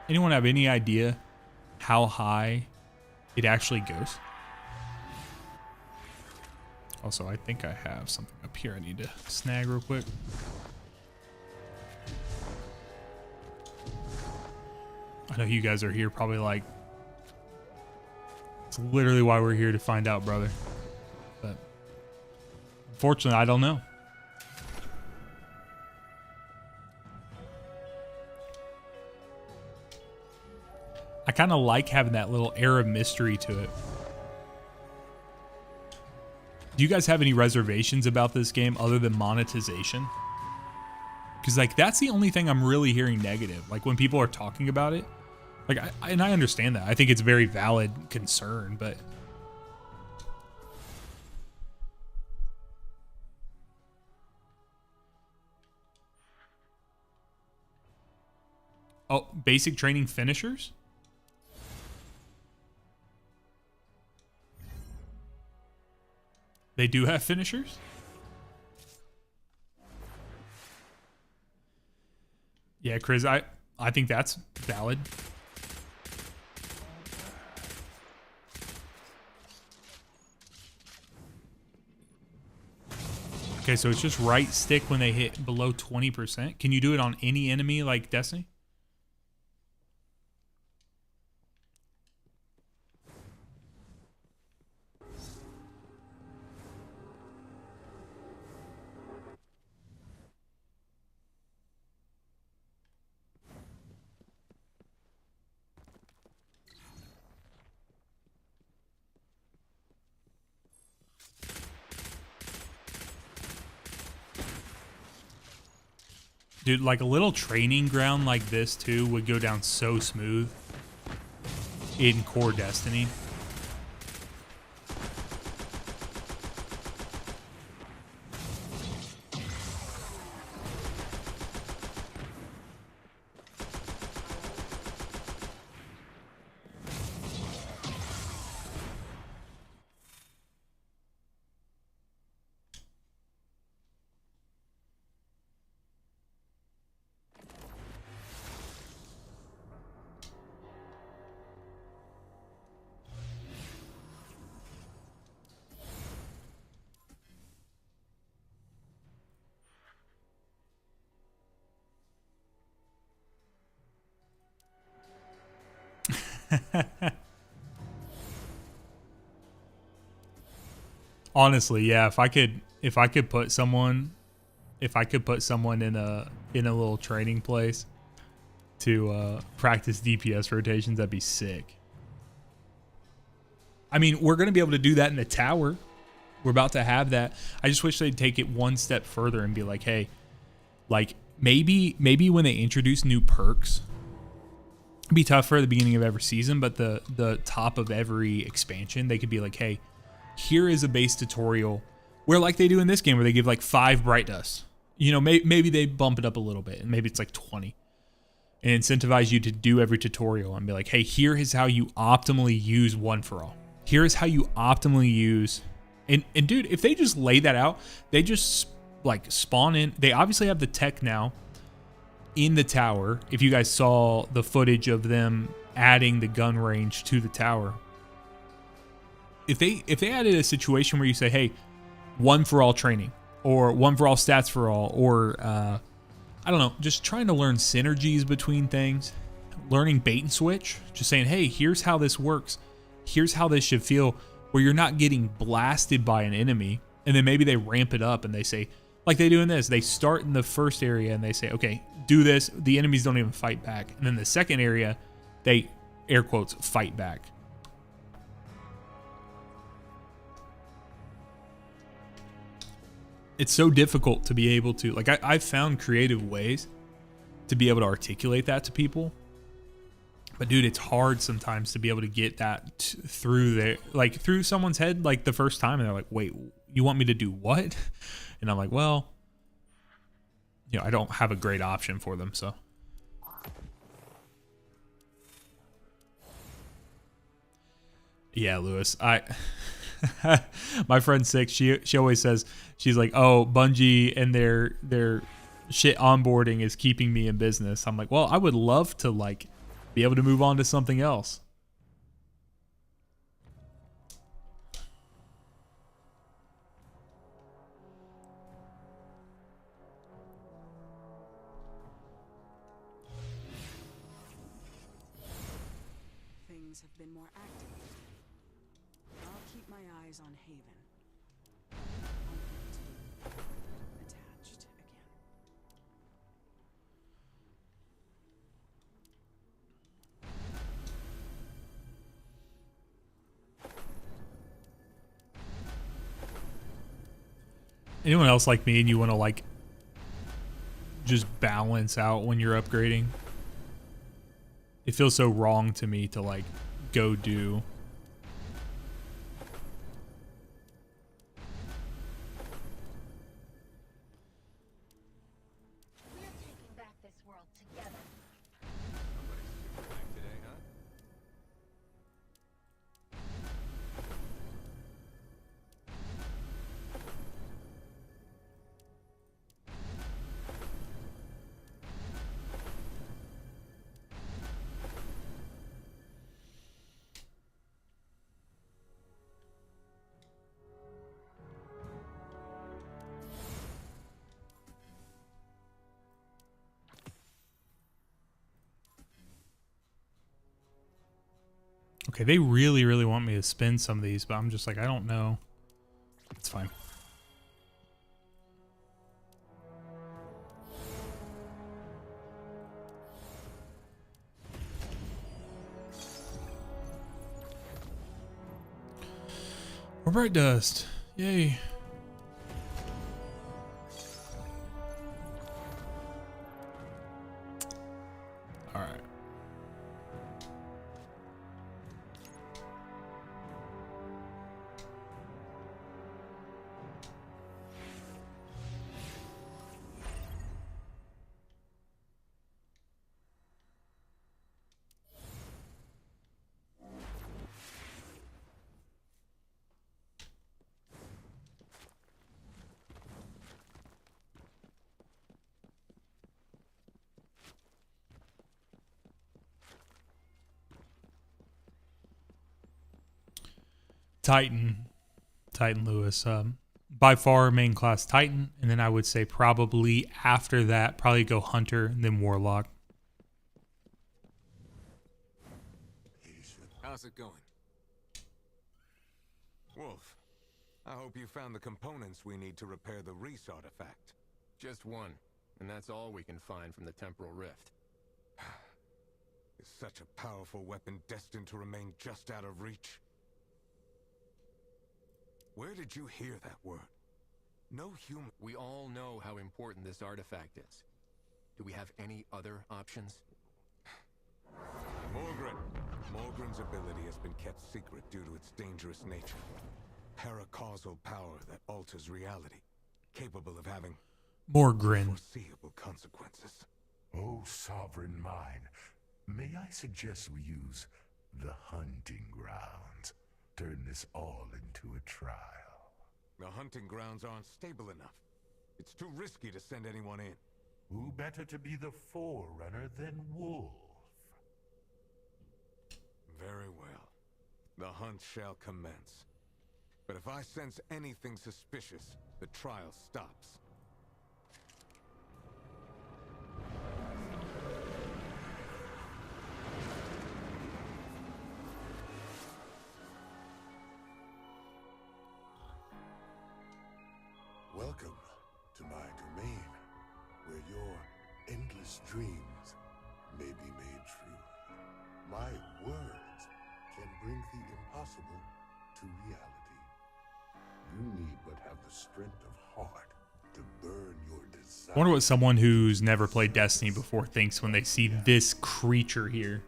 Anyone have any idea how high it actually goes? Also, I think I have something up here I need to snag real quick. I know you guys are here probably like, it's literally why we're here to find out, brother. But unfortunately, I don't know. I kind of like having that little air of mystery to it. Do you guys have any reservations about this game other than monetization? Because like that's the only thing I'm really hearing negative. Like when people are talking about it, like and I understand that. I think it's a very valid concern, but oh, basic training finishers? They do have finishers? Yeah, Chris, I think that's valid. Okay, so it's just right stick when they hit below 20%. Can you do it on any enemy like Destiny? Dude, like a little training ground like this too would go down so smooth in core Destiny. Honestly, yeah, if I could put someone in a little training place to practice DPS rotations, that'd be sick. I mean, we're going to be able to do that in the tower. We're about to have that. I just wish they'd take it one step further and be like, hey, like maybe when they introduce new perks, it'd be tough for the beginning of every season, but the top of every expansion, they could be like, hey, here is a base tutorial where like they do in this game where they give like 5 bright dust. You know, maybe they bump it up a little bit and maybe it's like 20 and incentivize you to do every tutorial and be like, hey, here is how you optimally use One for All. Here is how you optimally use. And dude, if they just lay that out, they just like spawn in. They obviously have the tech now in the tower. If you guys saw the footage of them adding the gun range to the tower. If they added a situation where you say, hey, One for All training or One for All stats for all, or I don't know, just trying to learn synergies between things, learning bait and switch, just saying, hey, here's how this works. Here's how this should feel, where you're not getting blasted by an enemy. And then maybe they ramp it up and they say, like they do in this, they start in the first area and they say, okay, do this. The enemies don't even fight back. And then the second area, they air quotes fight back. It's so difficult to be able to, like, I've found creative ways to be able to articulate that to people. But dude, it's hard sometimes to be able to get that through there, like through someone's head, like the first time. And they're like, wait, you want me to do what? And I'm like, well, you know, I don't have a great option for them. So. Yeah, Lewis, my friend Six, she always says, she's like, oh, Bungie and their shit onboarding is keeping me in business. I'm like, well, I would love to like be able to move on to something else. engines have been more active. I'll keep my eyes on Haven. Attached again. Anyone else like me and you want to like just balance out when you're upgrading? It feels so wrong to me to like go do. We're taking back this world together. Somebody's super back today, huh? Okay, they really, really want me to spin some of these, but I'm just like, I don't know. It's fine. More bright dust. Yay. All right. Titan Lewis. By far main class Titan, and then I would say probably after that, probably go Hunter and then Warlock. How's it going? Wolf, I hope you found the components we need to repair the Reese artifact. Just one, and that's all we can find from the temporal rift. Is such a powerful weapon destined to remain just out of reach? Where did you hear that word? No human... We all know how important this artifact is. Do we have any other options? Morgren. Morgren's ability has been kept secret due to its dangerous nature. Paracausal power that alters reality, capable of having Morgren. Foreseeable consequences. Oh, sovereign mine, may I suggest we use the hunting grounds? Turn this all into a trial. The hunting grounds aren't stable enough. It's too risky to send anyone in. Who better to be the forerunner than Wolf? Very well. The hunt shall commence. But if I sense anything suspicious, the trial stops. Welcome to my domain, where your endless dreams may be made true. My words can bring the impossible to reality. You need but have the strength of heart to burn your desire. I wonder what someone who's never played Destiny before thinks when they see this creature here.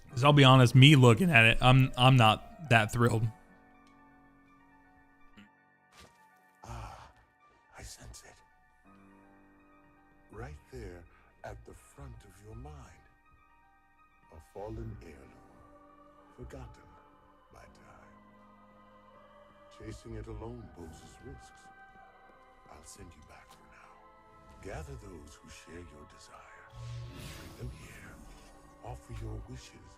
Because I'll be honest, me looking at it, I'm not that thrilled. I sense it. Right there at the front of your mind. A fallen heirloom, forgotten by time. Chasing it alone poses risks. I'll send you back for now. Gather those who share your desire. Bring them here. Offer your wishes,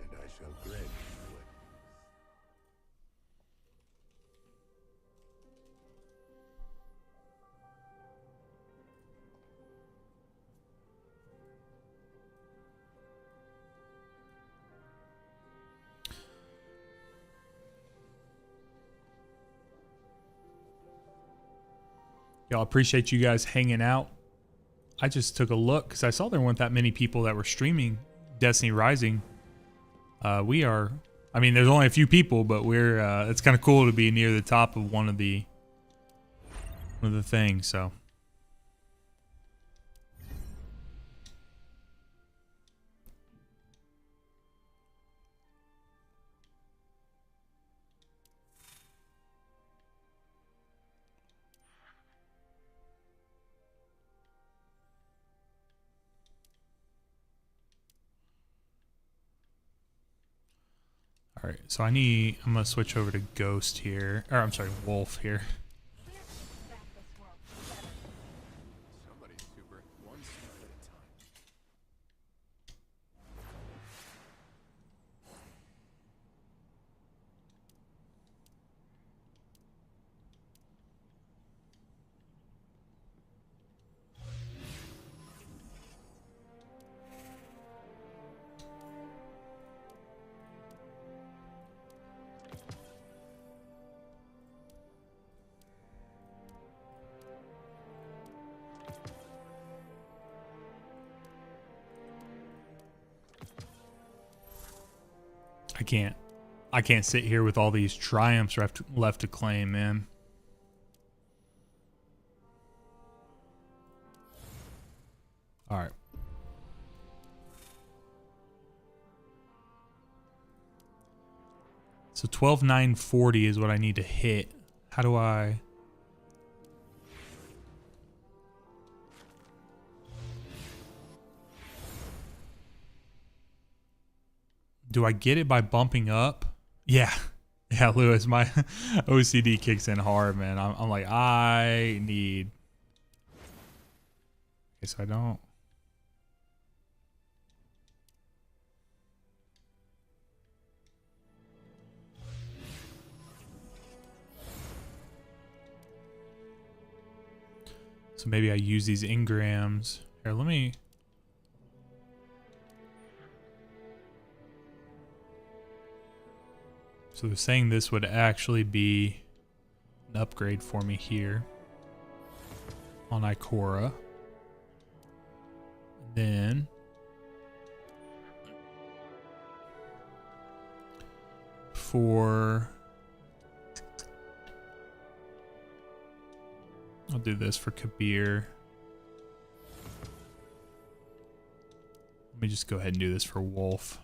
and I shall grant you what. Y'all, appreciate you guys hanging out. I just took a look because I saw there weren't that many people that were streaming Destiny Rising. I mean, there's only a few people, but it's kind of cool to be near the top of one of the things, so. All right, so I'm gonna switch over to Ghost here, or I'm sorry, Wolf here. Somebody's super. One step at a time. I can't sit here with all these triumphs left to claim, man. All right. So 12,940 is what I need to hit. How do I... Do I get it by bumping up? Yeah. Yeah, Lewis, my OCD kicks in hard, man. I'm like, I need... Okay, so I don't... So maybe I use these engrams. Here, let me... So they're saying this would actually be an upgrade for me here on Ikora. Then I'll do this for Kabir. Let me just go ahead and do this for Wolf.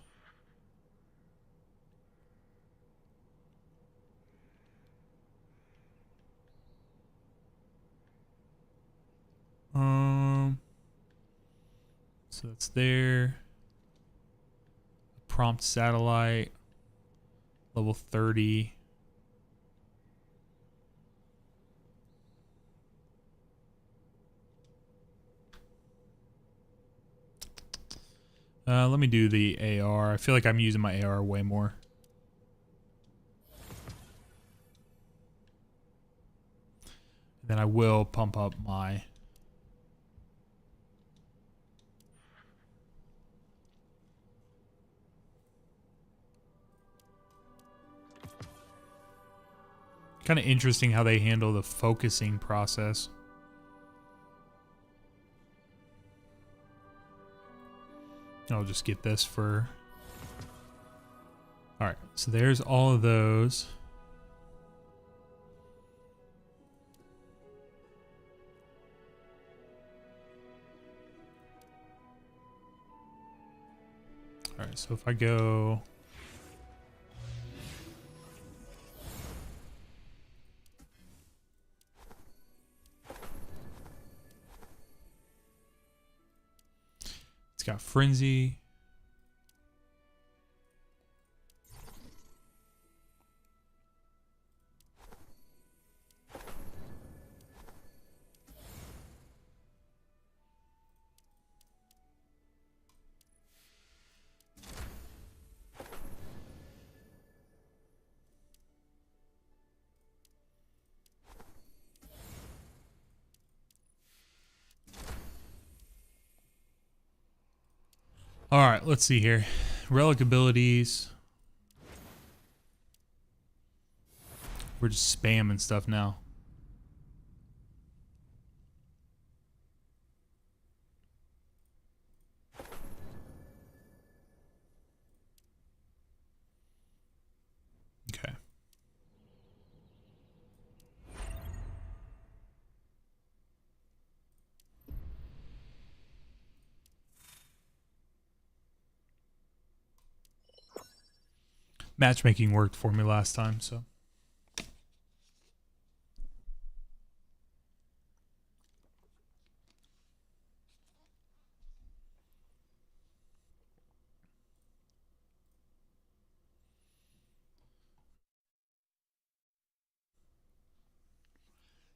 So that's there. Prompt satellite. Level 30. Let me do the AR. I feel like I'm using my AR way more. Then I will pump up my... Kind of interesting how they handle the focusing process. I'll just get this for... Alright, so there's all of those. Alright, so if I go... It's got Frenzy. All right, let's see here. Relic abilities. We're just spamming stuff now. Matchmaking worked for me last time, so.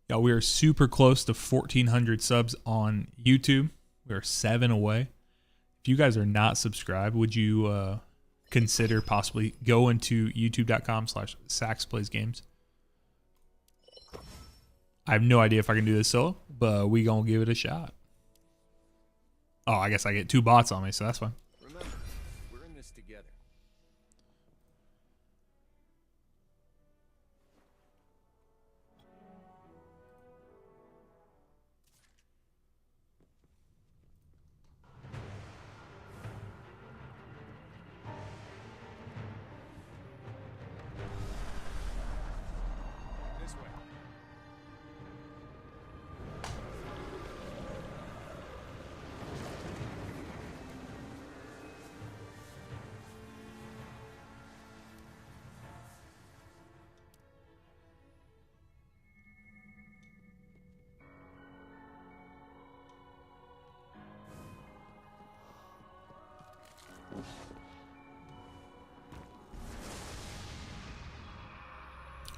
Yeah, we are super close to 1,400 subs on YouTube. We are 7 away. If you guys are not subscribed, would you consider possibly going to youtube.com/saxplaysgames? I have no idea if I can do this solo, but we gonna give it a shot. Oh, I guess I get 2 bots on me, so that's fine. Remember, we're in this together. This way.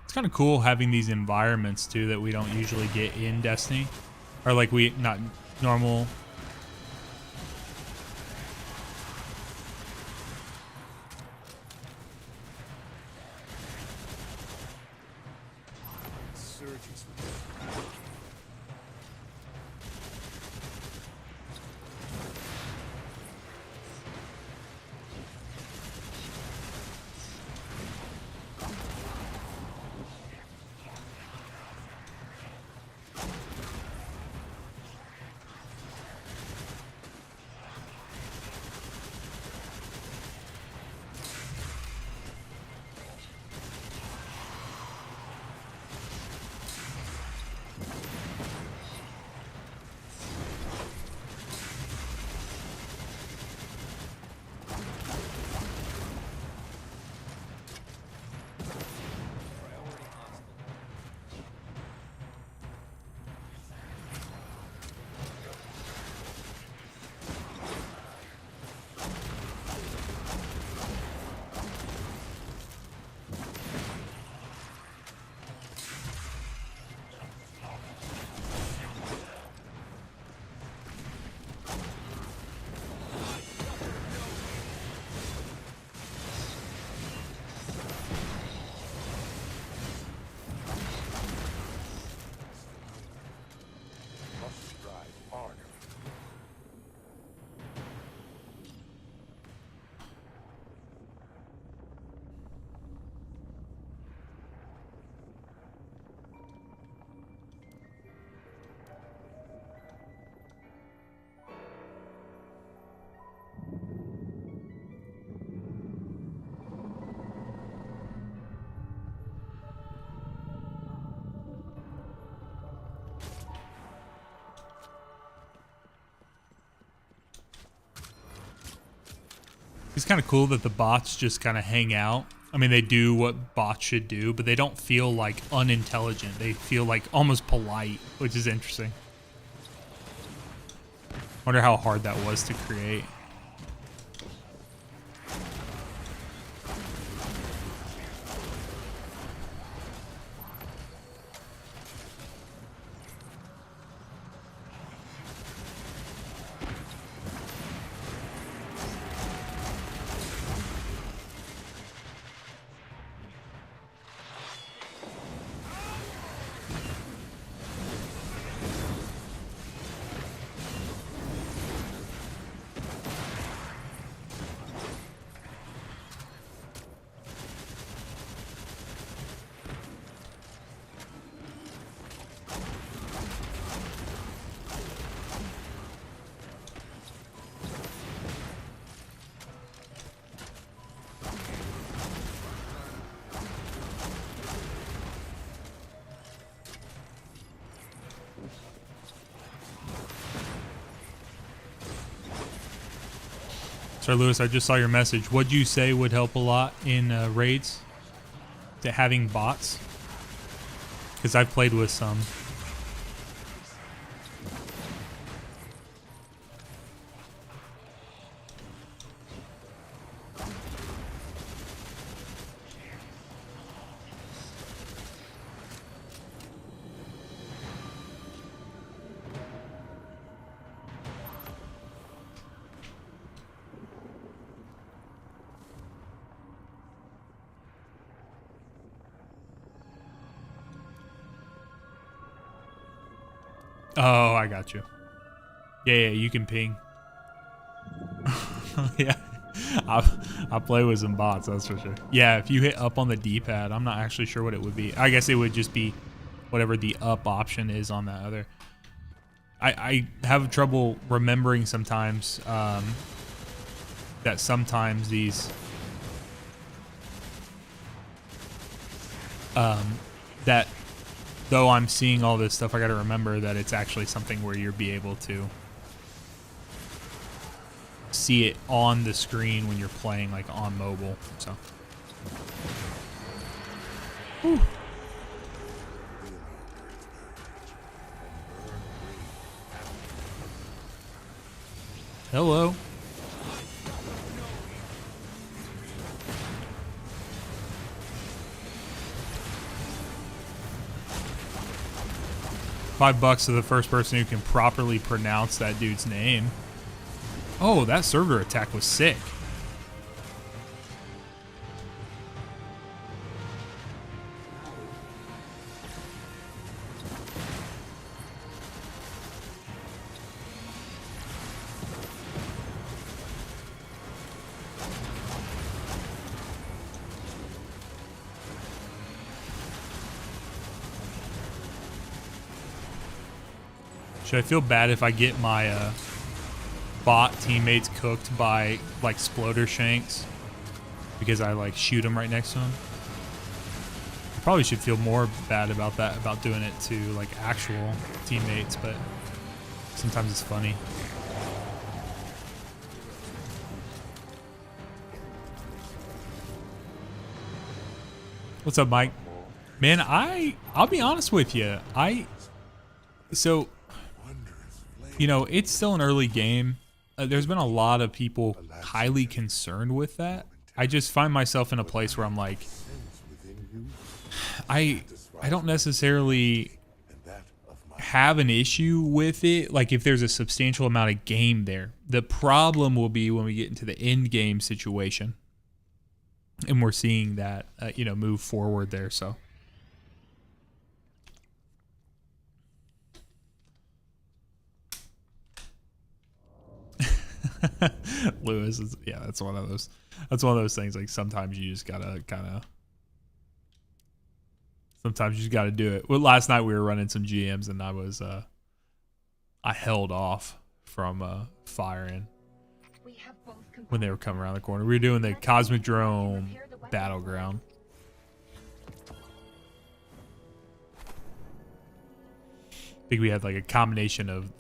It's kind of cool having these environments too that we don't usually get in Destiny, or like we not normal. Surges. Must strive harder. It's kind of cool that the bots just kind of hang out. I mean, they do what bots should do, but they don't feel like unintelligent. They feel like almost polite, which is interesting. Wonder how hard that was to create. Sorry, Lewis, I just saw your message. What'd you say would help a lot in raids? To having bots? Because I've played with some. Oh, I got you. Yeah, you can ping. Yeah, I play with some bots, that's for sure. Yeah, if you hit up on the D-pad, I'm not actually sure what it would be. I guess it would just be whatever the up option is on that other. I have trouble remembering sometimes that sometimes these that though I'm seeing all this stuff, I got to remember that it's actually something where you'll be able to see it on the screen when you're playing, like on mobile. So. Whew. Hello. $5 to the first person who can properly pronounce that dude's name. Oh, that server attack was sick. Should I feel bad if I get my bot teammates cooked by like Sploder Shanks because I like shoot them right next to them? I probably should feel more bad about that, about doing it to like actual teammates, but sometimes it's funny. What's up, Mike? Man, I'll be honest with you. So, you know, it's still an early game. There's been a lot of people highly concerned with that. I just find myself in a place where I'm like, I don't necessarily have an issue with it. Like if there's a substantial amount of game there, the problem will be when we get into the end game situation, and we're seeing that you know, move forward there. So. Lewis is, yeah, that's one of those things, like sometimes you just gotta do it. Well, last night we were running some GMs and I held off from firing when they were coming around the corner. We were doing the Cosmic Drone Battleground. I think we had like a combination of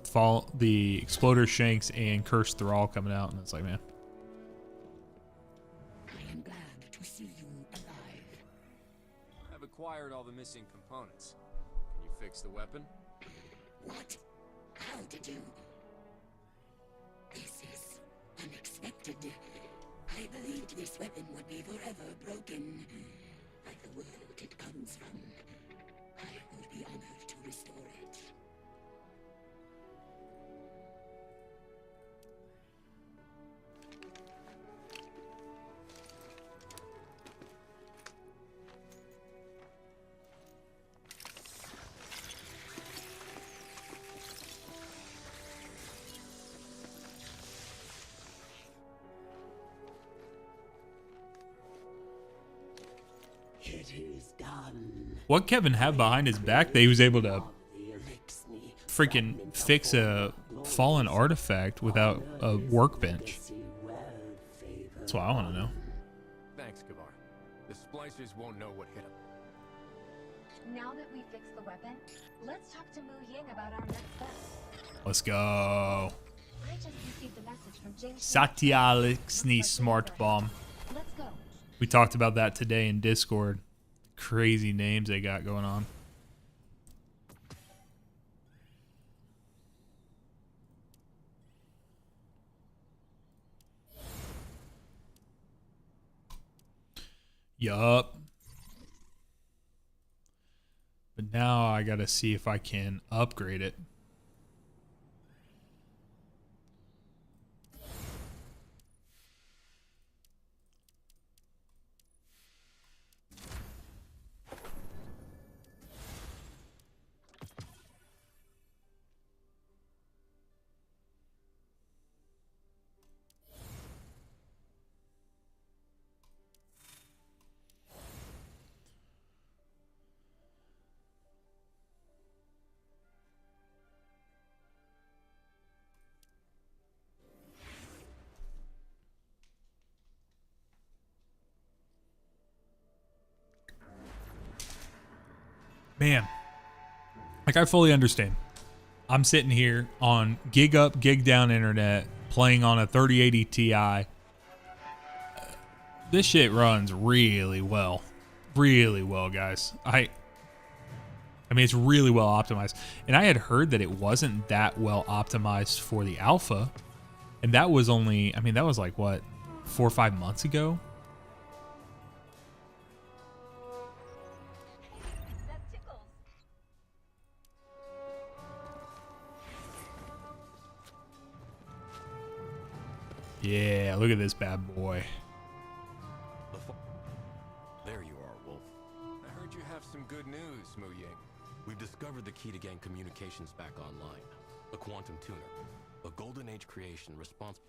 the Exploder Shanks and Cursed Thrall coming out, and it's like, man. I am glad to see you alive. I've acquired all the missing components. Can you fix the weapon? What? How did you? This is unexpected. I believed this weapon would be forever broken. Like the world it comes from. I would be honored to restore it. It is done. What Kevin had behind his back that he was able to freaking fix a fallen artifact without a workbench? That's what I want to know. Thanks, Kavar. The splicers won't know what hit them. Now that we fixed the weapon, let's talk to Mu Ying about our next steps. Let's go. I just received a message from James. Satya Alexny Smart Bomb. Let's go. We talked about that today in Discord. Crazy names they got going on. Yup. But now I gotta see if I can upgrade it. Man, like I fully understand. I'm sitting here on gig up, gig down internet playing on a 3080 Ti. This shit runs really well. Really well, guys. I mean, it's really well optimized. And I had heard that it wasn't that well optimized for the alpha. And that was only, I mean, that was like, what, 4 or 5 months ago? Yeah, look at this bad boy. There you are, Wolf. I heard you have some good news, Mu Ying. We've discovered the key to getting communications back online. A quantum tuner. A golden age creation responsible.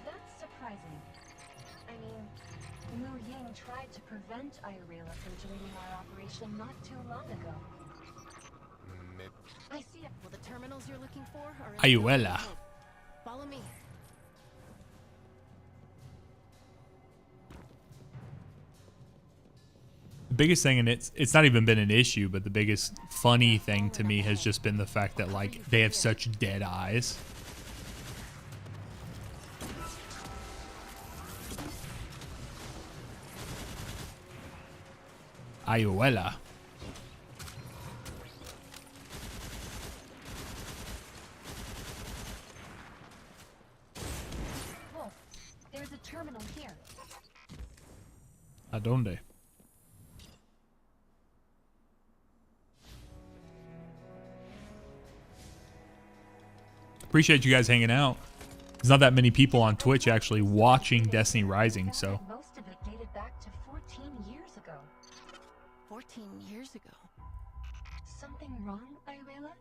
That's surprising. I mean, Mu Ying tried to prevent Iorela from joining our operation not too long ago. I see it. Well, the terminals you're looking for are in Iorela. Follow me. The biggest thing, and it's not even been an issue, but the biggest funny thing to me has just been the fact that like they have such dead eyes. Iorela. Wolf, there's a terminal here. ¿A dónde? Appreciate you guys hanging out. There's not that many people on Twitch actually watching Destiny Rising, so Most of it dated back to 14 years ago. 14 years ago. Something wrong, Iorela?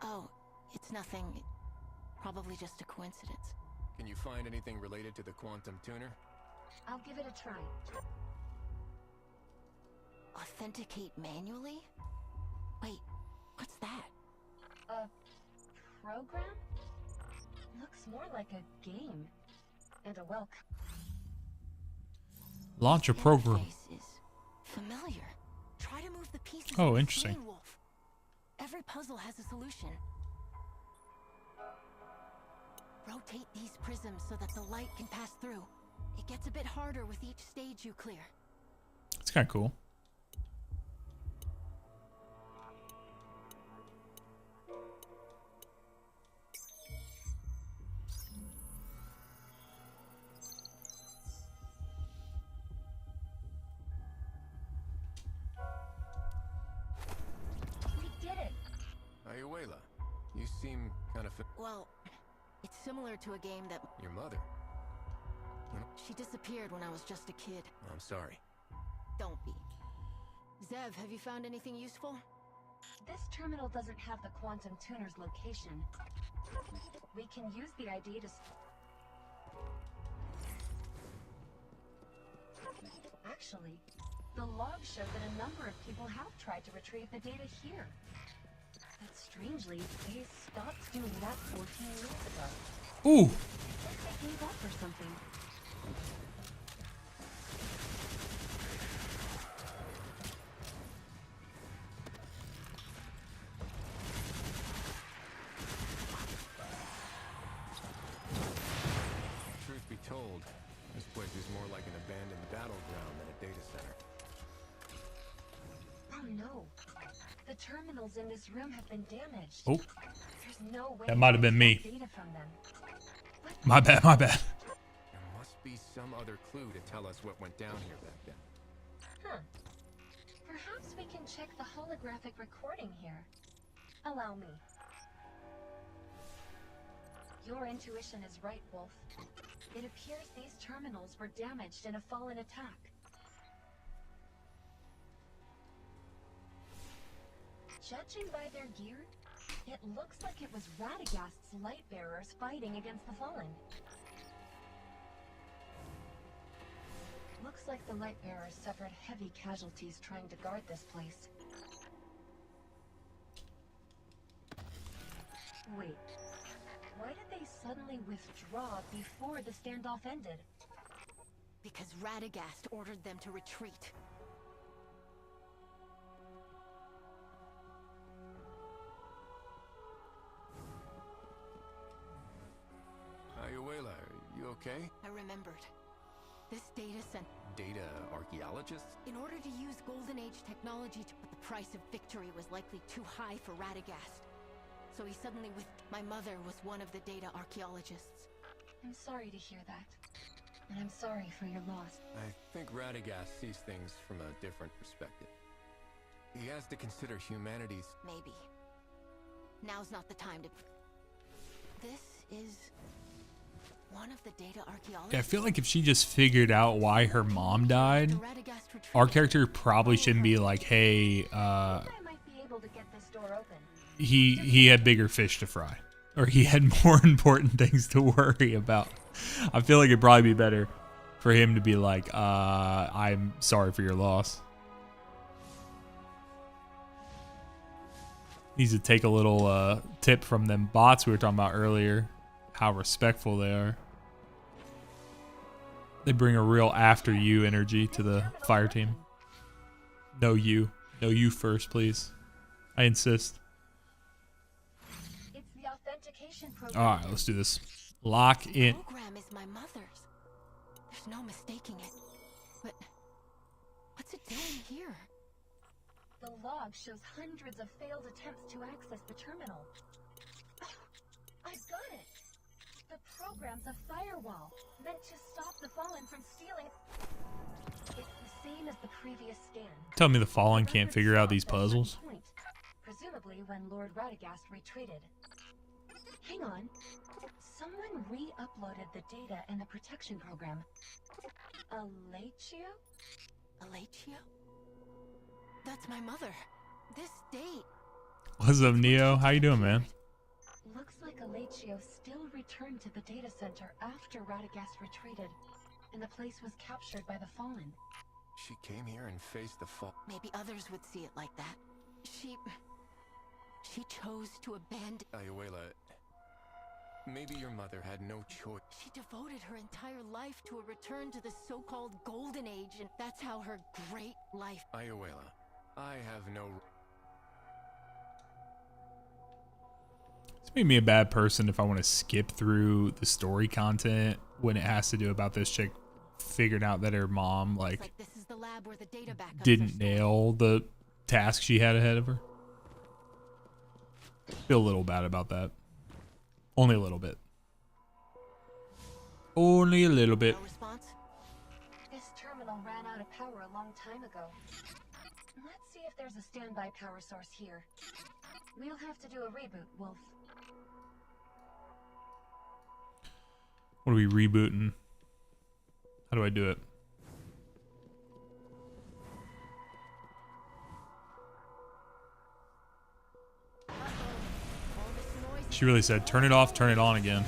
Oh, it's nothing. Probably just a coincidence. Can you find anything related to the quantum tuner? I'll give it a try. Authenticate manually? Wait, what's that? A program? Looks more like a game. And a welcome. launch a program. Interface is familiar. Try to move the pieces. Oh, of the interesting. screen, Wolf. Every puzzle has a solution. Rotate these prisms so that the light can pass through. It gets a bit harder with each stage you clear. It's kind of cool. We did it! Iorela, you seem kind of... Well, it's similar to a game that... Your mother? She disappeared when I was just a kid. I'm sorry. Don't be. Zev, have you found anything useful? This terminal doesn't have the quantum tuner's location. We can use the ID to... Actually, the logs show that a number of people have tried to retrieve the data here. But strangely, they stopped doing that 14 years ago. Ooh. They gave up or something. Truth be told, this place is more like an abandoned battleground than a data center. Oh no. The terminals in this room have been damaged. Oh. There's no way That might have to been me. extract data from them. My bad, my bad. There must be some other clue to tell us what went down here back then. Huh. Perhaps we can check the holographic recording here. Allow me. Your intuition is right, Wolf. It appears these terminals were damaged in a fallen attack. Judging by their gear, it looks like it was Radagast's light bearers fighting against the Fallen. Looks like the light bearers suffered heavy casualties trying to guard this place. Wait, why did they suddenly withdraw before the standoff ended? Because Radagast ordered them to retreat. Ayuela, you okay? I remembered. This data center. Data archaeologists? In order to use Golden Age technology to put the price of victory was likely too high for Radagast. So he suddenly my mother was one of the data archaeologists. I'm sorry to hear that. And I'm sorry for your loss. I think Radagast sees things from a different perspective. He has to consider humanity's... Maybe. Now's not the time to... This is... one of the data archaeologists. Yeah, I feel like if she just figured out why her mom died, our character probably shouldn't be like, hey, I might be able to get this door open. he had bigger fish to fry. Or he had more important things to worry about. I feel like it'd probably be better for him to be like, I'm sorry for your loss. Needs to take a little tip from them bots we were talking about earlier. How respectful they are. They bring a real after you energy to the fire team. No you. No you first, please. I insist. It's the authentication program. Alright, let's do this. Lock in. The program is my mother's. There's no mistaking it. But what's it doing here? The log shows hundreds of failed attempts to access the terminal. Oh, I've got it. The program's a firewall, meant to stop the Fallen from stealing. It's the same as the previous scan. Tell me the Fallen can't figure out these puzzles. Point, presumably when Lord Radagast retreated. Hang on. Someone re-uploaded the data in the protection program. Alachio? Alachio? That's my mother. This date. What's up, Neo? How you doing, man? Looks like Alachio still returned to the data center after Radagast retreated, and the place was captured by the Fallen. She came here and faced the fall. Maybe others would see it like that. She chose to abandon... Ayuela, maybe your mother had no choice. She devoted her entire life to a return to the so-called Golden Age, and that's how her great life... Ayuela, I have no... It's made me a bad person if I want to skip through the story content when it has to do about this chick figuring out that her mom like this is the lab where the data backups didn't nail the task she had ahead of her. Feel a little bad about that. Only a little bit. Only a little bit. No response? This terminal ran out of power a long time ago. Let's see if there's a standby power source here. We'll have to do a reboot, Wolf. What are we rebooting? How do I do it? She really said, turn it off, turn it on again.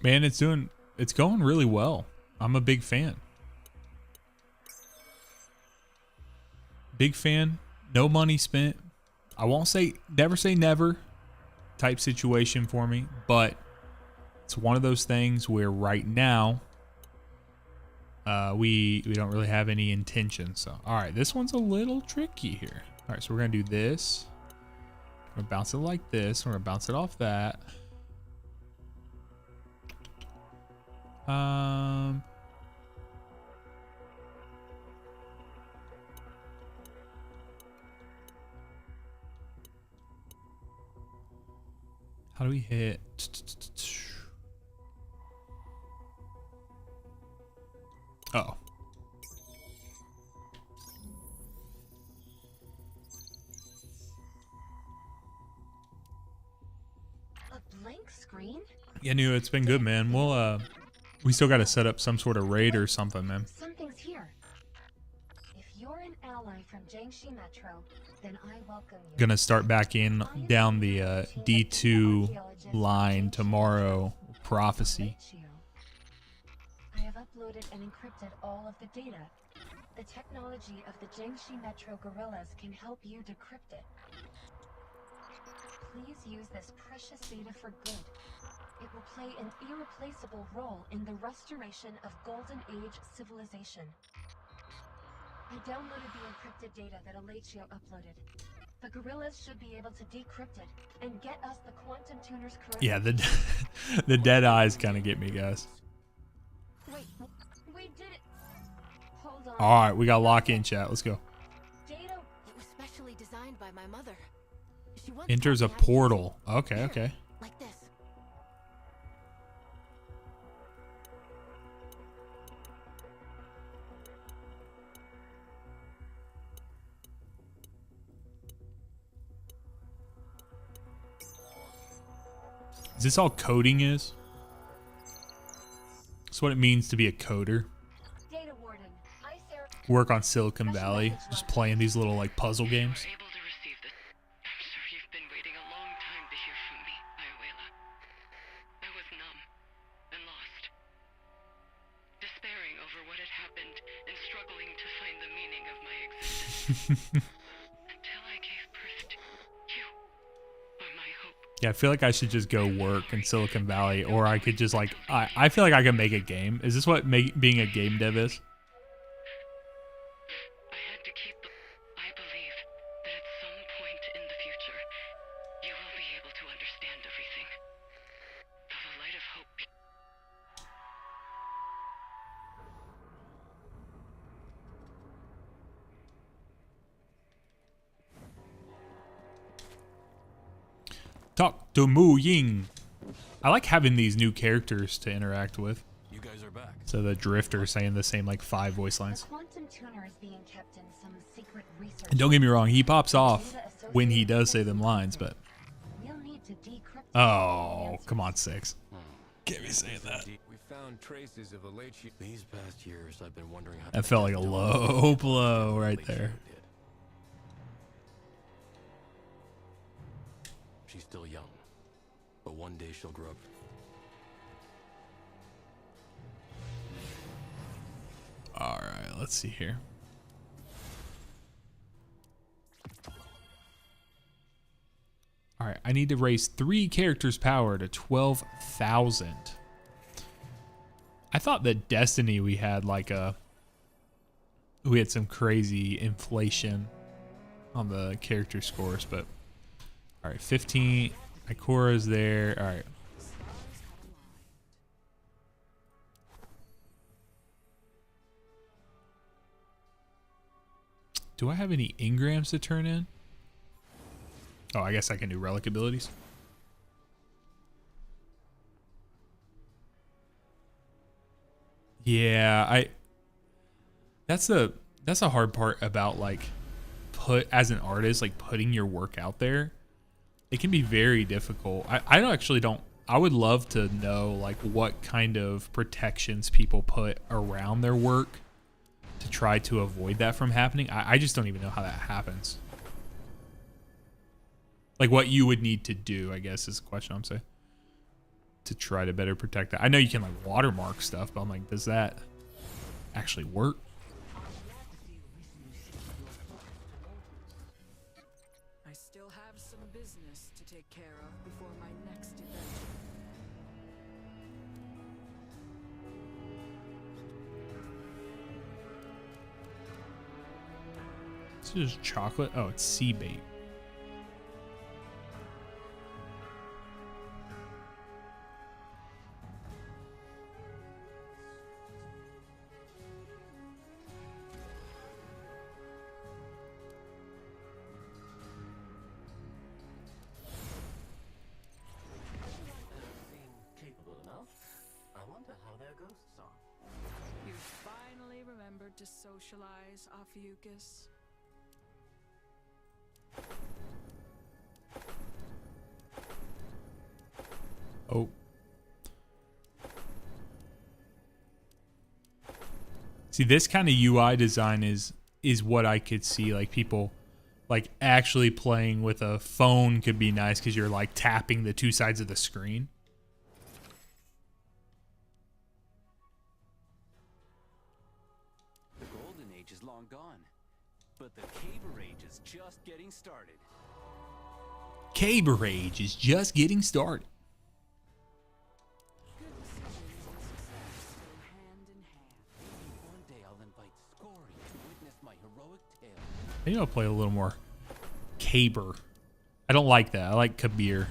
Man, it's going really well. I'm a big fan. Big fan. No money spent. I won't say never type situation for me, but it's one of those things where right now we don't really have any intention. So all right, this one's a little tricky here. All right, so we're gonna do this. We're gonna bounce it like this. We're gonna bounce it off that. How do we hit? Oh. A blank screen? Yeah, New, it's been good, man. We'll we still got to set up some sort of raid or something, man. Something's here. If you're an ally from Jiangxi Metro, then I welcome you. Gonna start back in down the D2 line tomorrow. Prophecy. I have uploaded and encrypted all of the data. The technology of the Jiangxi Metro guerrillas can help you decrypt it. Please use this precious data for good. It will play an irreplaceable role in the restoration of Golden Age civilization. I downloaded the encrypted data that Alachio uploaded. The guerrillas should be able to decrypt it and get us the quantum tuner's correct. Yeah, the dead eyes kind of get me, guys. Wait, we did it. Hold on. All right, we got lock in, chat. Let's go. Data. It was specially designed by my mother. She once Enters a taught me how to use portal. it. Okay, Here, okay. like this. Is this all coding is? That's what it means to be a coder. Data warden. I, Sarah. Work on Silicon Valley, just playing these little like puzzle games. Able to receive this. I'm sure you've been waiting a long time to hear from me, Ayuela. I was numb and lost, despairing over what had happened and struggling to find the meaning of my existence. Until I gave birth to you, or my hope. Yeah, I feel like I should just go work in Silicon Valley, or I could just like I feel like I can make a game. Is this what being a game dev is? I had to keep the... I believe that at some point in the future, you will be able to understand everything. Though the light of hope... Talk to Mu Ying. I like having these new characters to interact with. You guys are back. So the Drifter saying the same like 5 voice The lines. quantum tuner is being kept in some secret research. And don't get me wrong, he pops off when he does say them lines, but We'll need to decrypt oh, come on, 6. Can't be saying that. We found traces of Alachio. These past years, I've been wondering how. That felt like a low blow right there. She's still young, but one day she'll grow up. All right, let's see here. All right, I need to raise 3 characters' power to 12,000. I thought that Destiny we had like we had some crazy inflation on the character scores, but all right, 15. Ikora's there. All right. Do I have any engrams to turn in? Oh, I guess I can do relic abilities. Yeah, that's a hard part about like as an artist, like putting your work out there. It can be very difficult. I don't I would love to know like what kind of protections people put around their work to try to avoid that from happening. I just don't even know how that happens. Like what you would need to do, I guess is the question I'm saying. to try to better protect that. I know you can like watermark stuff, but I'm like, does that actually work? I still have some business to take care of before my next adventure. This is chocolate. Oh, it's sea bait. Capable enough. I wonder how their ghosts are. You finally remembered to socialize, Ophiuchus. Oh. See, this kind of UI design is what I could see, like people like actually playing with a phone could be nice because you're like tapping the two sides of the screen. The Golden Age is long gone, but the Caber Age is just getting started. Caber Age is just getting started. Good decisions and success go hand in hand. Maybe one day I'll invite Scory to witness my heroic tale. Maybe I'll play a little more Caber. I don't like that. I like Kabir.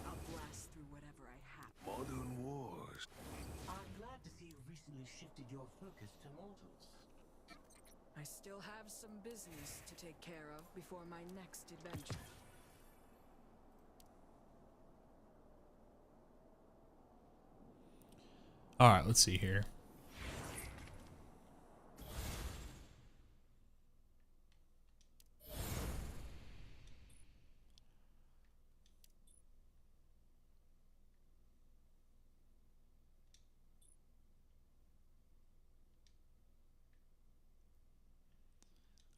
I'll blast through whatever I have. Modern wars. I'm glad to see you recently shifted your focus to mortals. I still have some business to take care of before my next adventure. All right, let's see here.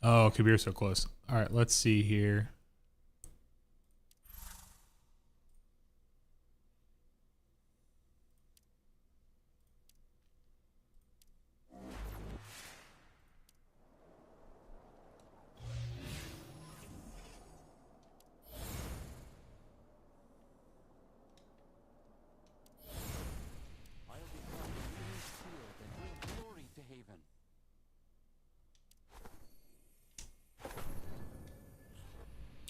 Oh, Kabir's so close. All right, let's see here. I'll become the leading seal that brings glory to Haven.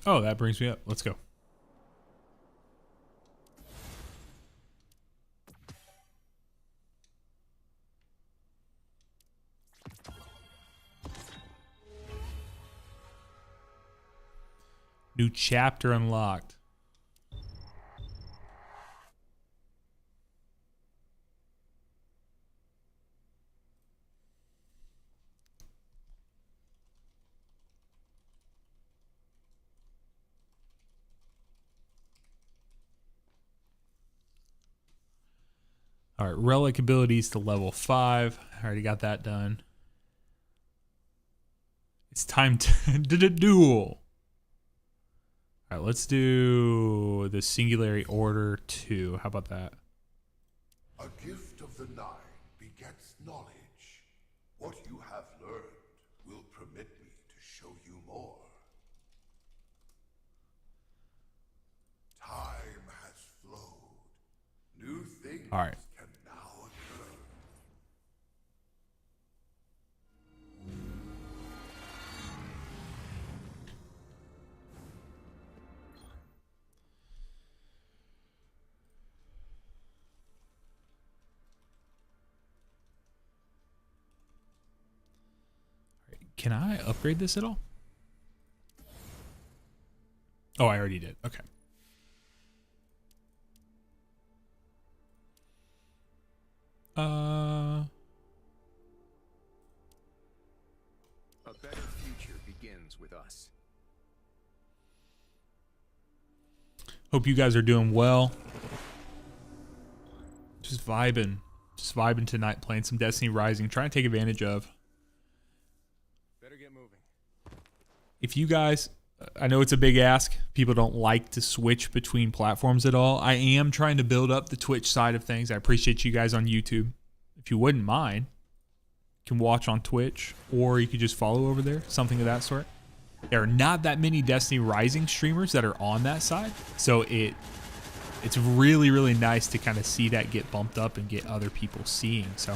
Oh, that brings me up. Let's go. New chapter unlocked. All right, relic abilities to level 5. I already got that done. It's time to duel. All right, let's do the Singularity Order 2. How about that? A gift of the Nine begets knowledge. What you have learned will permit me to show you more. Time has flowed. New things All right. can now occur. Can I upgrade this at all? Oh, I already did. Okay. begins with us. Hope you guys are doing well. Just vibing. Just vibing tonight, playing some Destiny Rising, trying to take advantage of. Better get moving. If you guys, I know it's a big ask. People don't like to switch between platforms at all. I am trying to build up the Twitch side of things. I appreciate you guys on YouTube. If you wouldn't mind, you can watch on Twitch, or you could just follow over there, something of that sort. There are not that many Destiny Rising streamers that are on that side, so it's really, really nice to kind of see that get bumped up and get other people seeing. So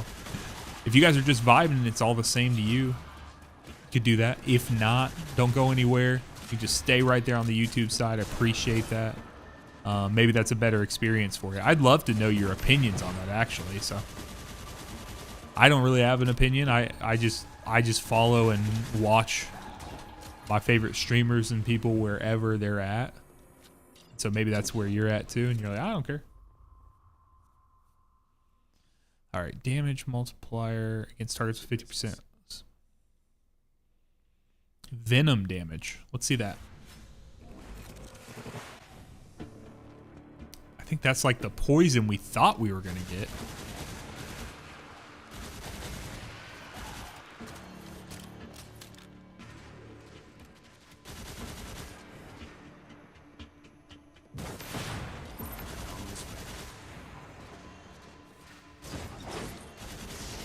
if you guys are just vibing and it's all the same to you, you could do that. If not, don't go anywhere. You can just stay right there on the YouTube side. I appreciate that. Maybe that's a better experience for you. I'd love to know your opinions on that, actually. So I don't really have an opinion. I just follow and watch my favorite streamers and people wherever they're at. So maybe that's where you're at too, and you're like, I don't care. All right, damage multiplier against targets with 50%. Venom damage. Let's see that. I think that's like the poison we thought we were going to get.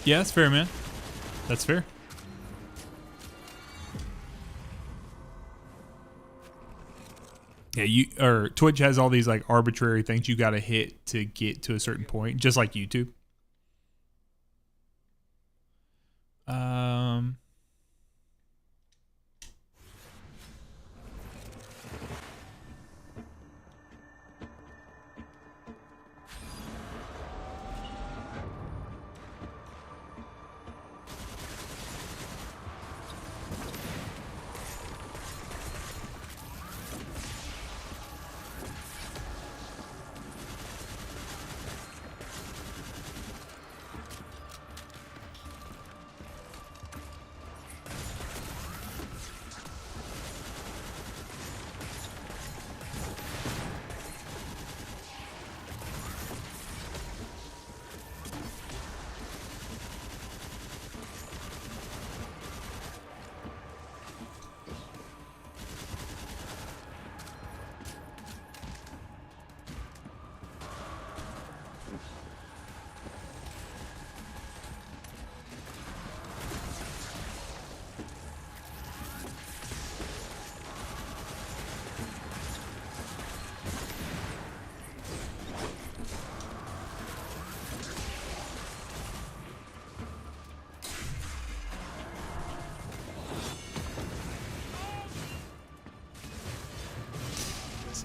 Yeah, that's fair, man. That's fair. Yeah, Twitch has all these like arbitrary things you got to hit to get to a certain point, just like YouTube.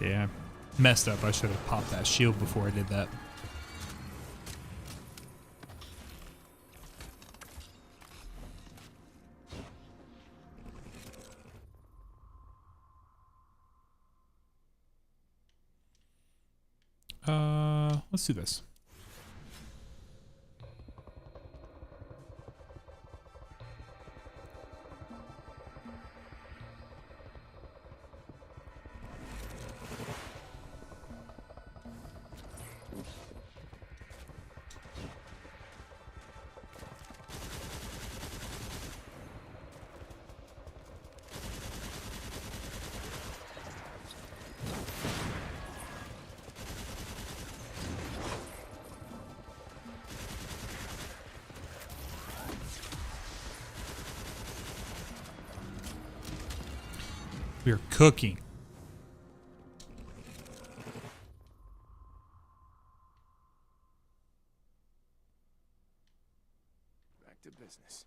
Yeah, messed up. I should have popped that shield before I did that. Let's do this. We are cooking. Back to business.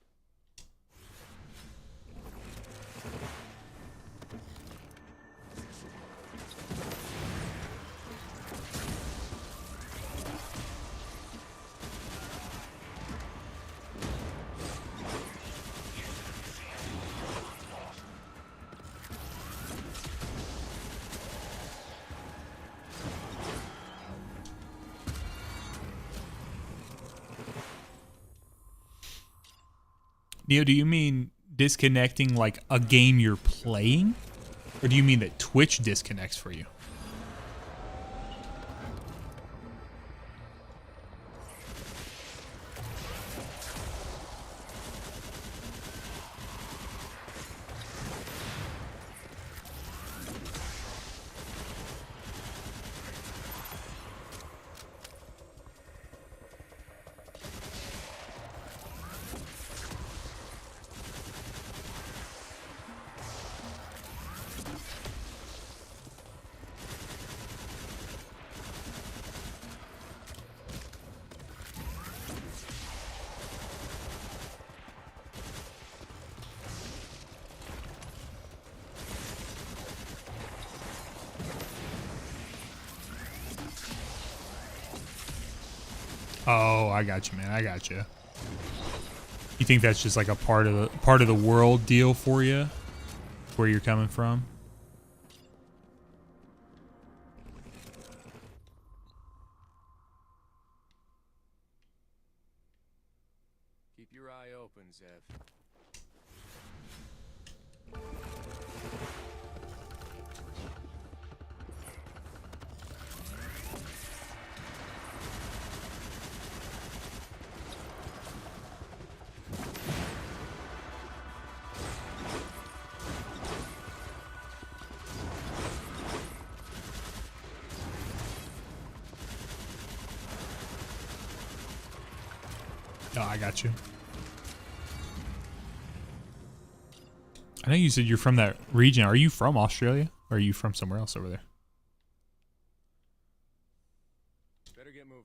Neo, do you mean disconnecting like a game you're playing? Or do you mean that Twitch disconnects for you? Oh, I got you, man. I got you. You think that's just like a part of the world deal for you, where you're coming from? Keep your eye open, Zev. Oh, I got you. I know you said you're from that region. Are you from Australia? Or are you from somewhere else over there? Better get moving.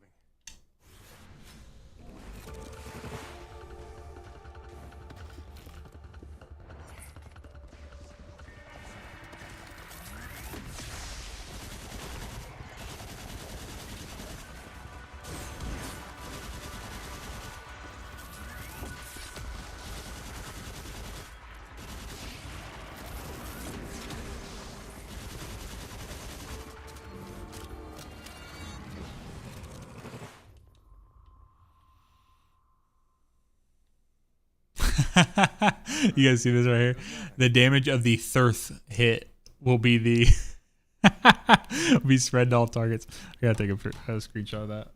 You guys see this right here? The damage of the third hit will be the be spread to all targets. I gotta take a screenshot of that.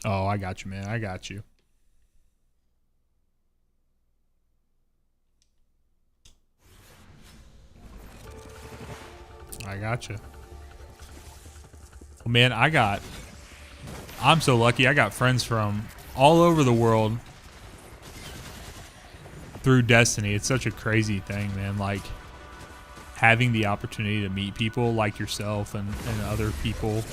Oh, I got you, man. I got you. I gotcha. Well, man, I'm so lucky. I got friends from all over the world through Destiny. It's such a crazy thing, man. Like, having the opportunity to meet people like yourself and other people.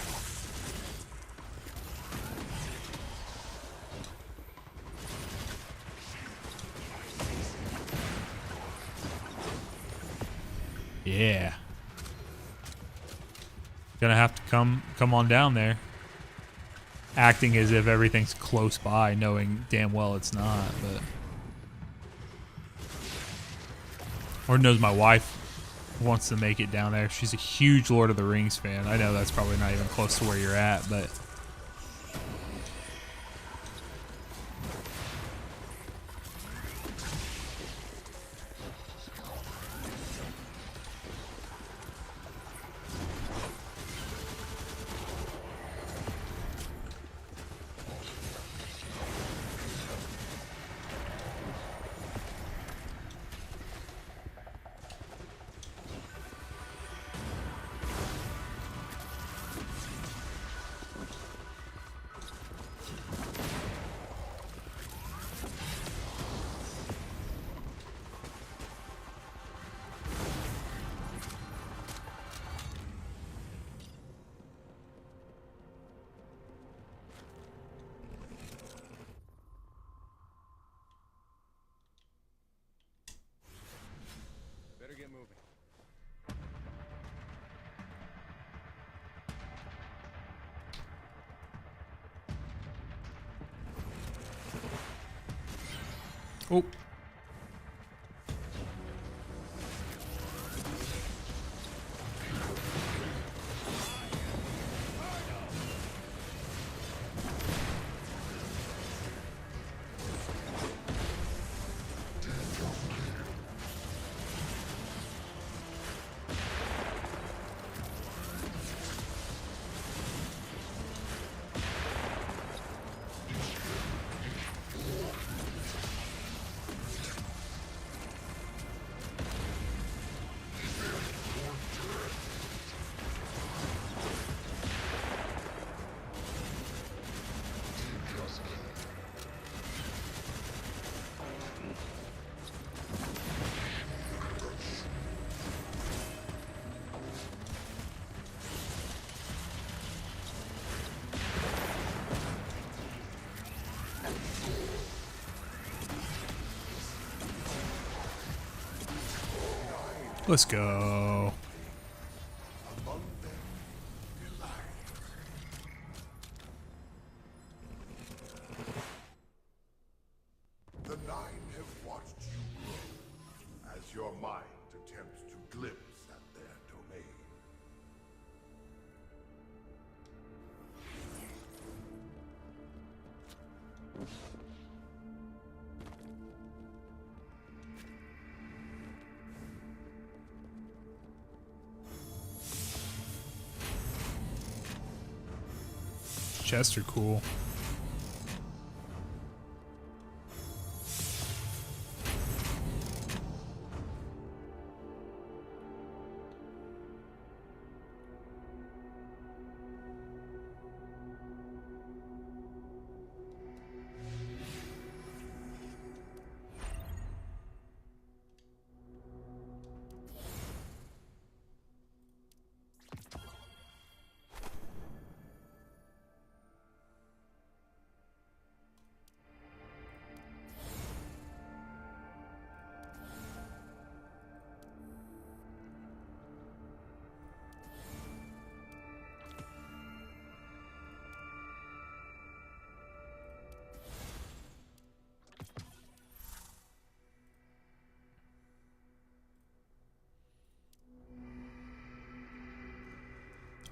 Yeah. Gonna have to come on down there. Acting as if everything's close by, knowing damn well it's not, but Lord knows my wife wants to make it down there. She's a huge Lord of the Rings fan. I know that's probably not even close to where you're at, but Oh. Let's go. The Nine have watched you grow as your mind attempts to glimpse at their domain. Chests are cool.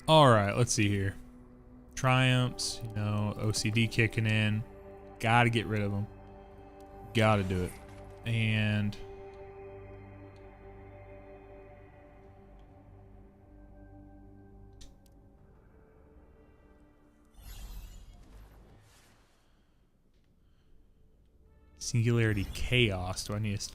All right, let's see here. Triumphs, you know, OCD kicking in. Gotta get rid of them. Gotta do it. And Singularity Chaos. Do I need to...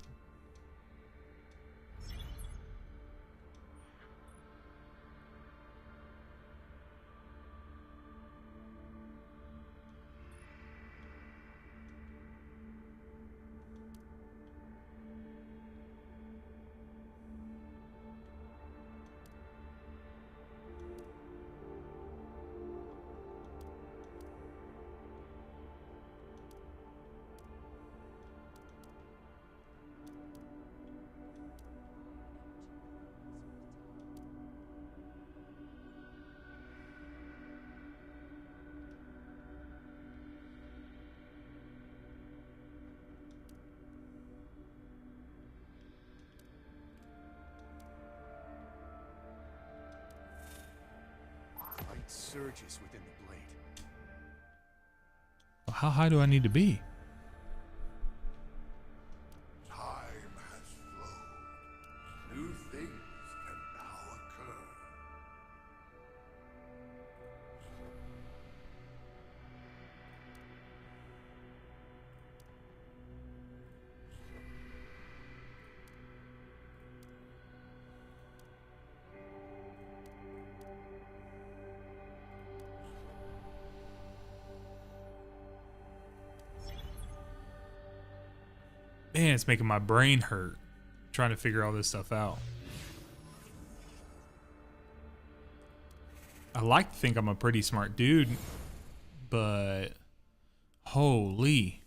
Light surges within the blade. How high do I need to be? Time has flowed. New things can now occur. Man, it's making my brain hurt trying to figure all this stuff out. I like to think I'm a pretty smart dude, but holy.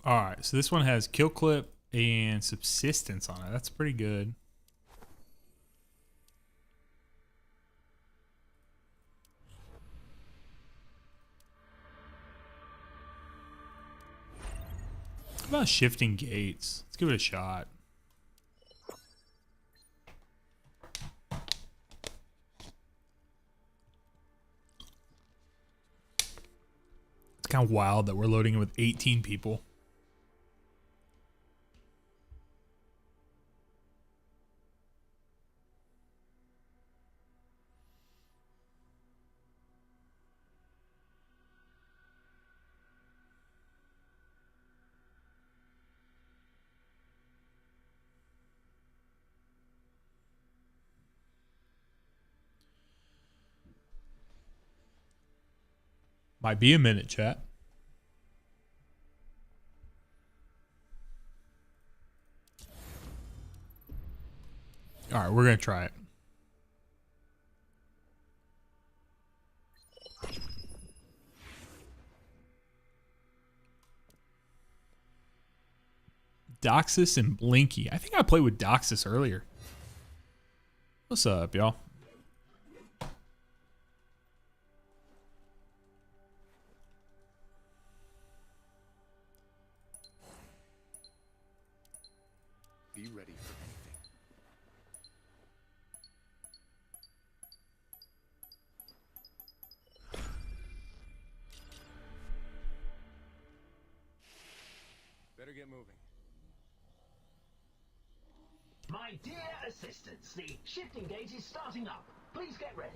All right, so this one has kill clip and subsistence on it. That's pretty good. How about shifting gates? Let's give it a shot. It's kind of wild that we're loading it with 18 people. Might be a minute, chat. All right, we're going to try it. Doxus and Blinky. I think I played with Doxus earlier. What's up, y'all? Be ready for anything. Better get moving. My dear assistants, the shifting gate is starting up. Please get ready.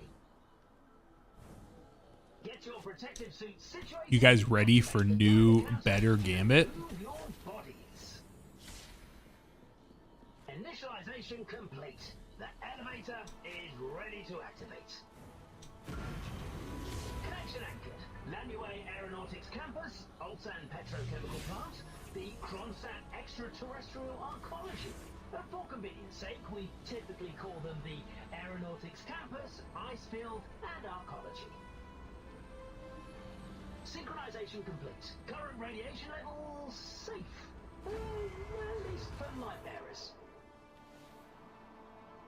Get your protective suit situated. You guys ready for new, better Gambit? Move your bodies. Initialization complete. The elevator is ready to activate. Connection anchored. Lanue Aeronautics Campus, Ulsan Petrochemical Plant, the Kronstadt Extraterrestrial Arcology. For convenience sake, we typically call them the Aeronautics Campus, Ice Field, and Arcology. Synchronization complete. Current radiation levels safe. At least for light bearers.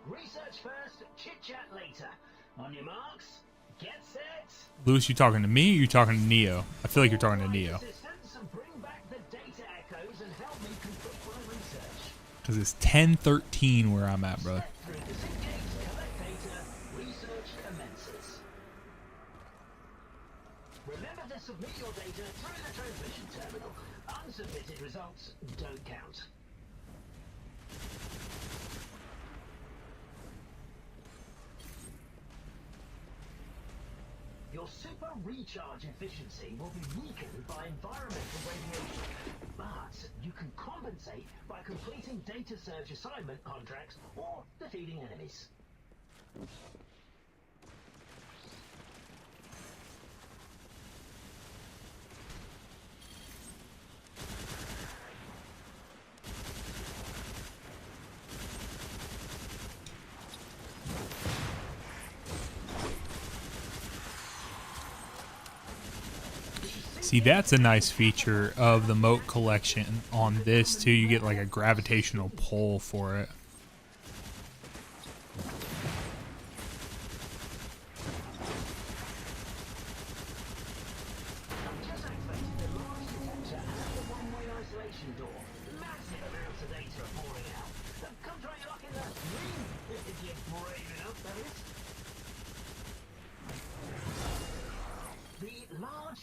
Research first, chit-chat later. On your marks, get set. Lewis, you talking to me or you talking to Neo? I feel like you're talking to Neo. Bring back the data echoes and help me complete my research. Because it's 10:13 where I'm at, brother. Through the sync gates, collect data, research commences. Remember to submit your data through the transmission terminal. Unsubmitted results don't count. Your super recharge efficiency will be weakened by environmental radiation, but you can compensate by completing data surge assignment contracts or defeating enemies. See, that's a nice feature of the moat collection on this too. You get like a gravitational pull for it.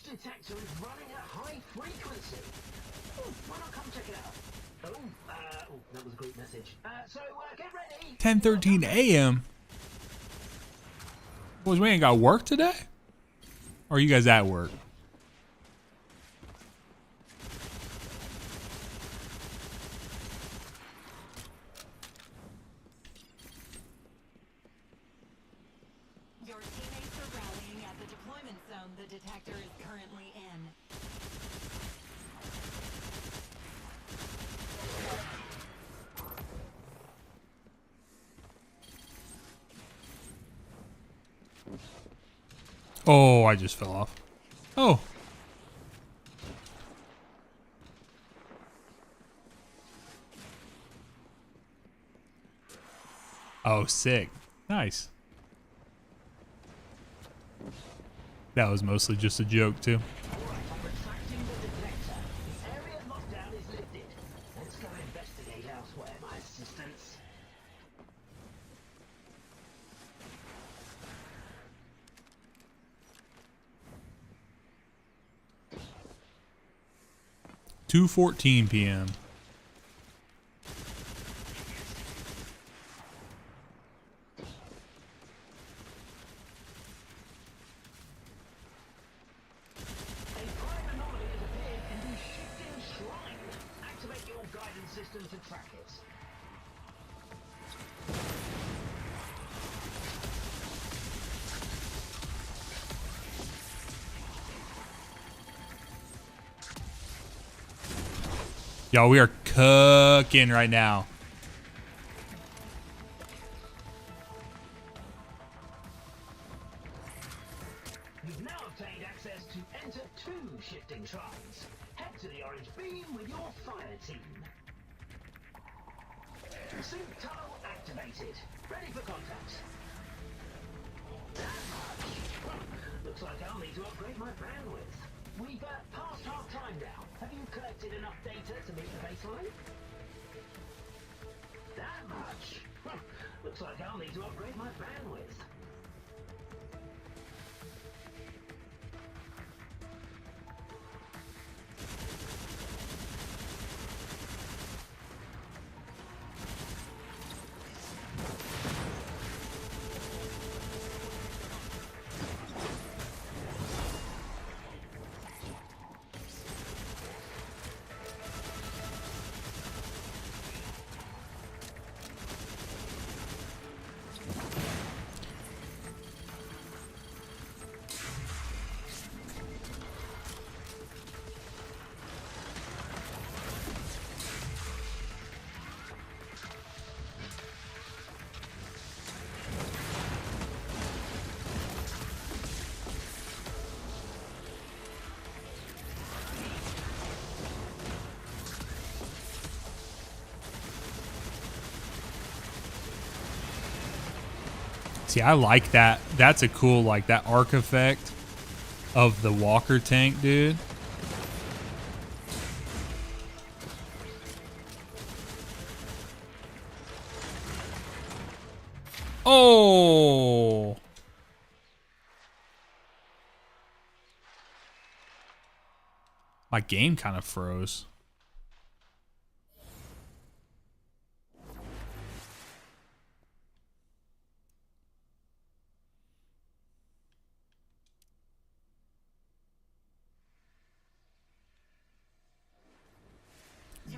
Detector is running at high frequency. Ooh, why not come check it out? Oh, that was a great message. Get ready. 10:13 a.m. Boys, we ain't got work today? Or are you guys at work? Your teammates are rallying at the deployment zone the detector is currently in. Oh, I just fell off. Oh. Oh, sick. Nice. That was mostly just a joke, too. Alright, I'm retracting the detector. The area lockdown is lifted. Let's go investigate elsewhere, my assistants. (2:14 p.m.) Activate your guidance system to track it. Y'all, we are cooking right now. You've now obtained access to enter 2 shifting shrines. Head to the orange beam with your fire team. Sync tunnel activated. Ready for contact. Looks like I'll need to upgrade my bandwidth. We've passed half time now. Have you collected enough data to meet the baseline? That much? Looks like I'll need to upgrade my bandwidth. See, I like that. That's a cool, like, that arc effect of the walker tank, dude. Oh! My game kind of froze.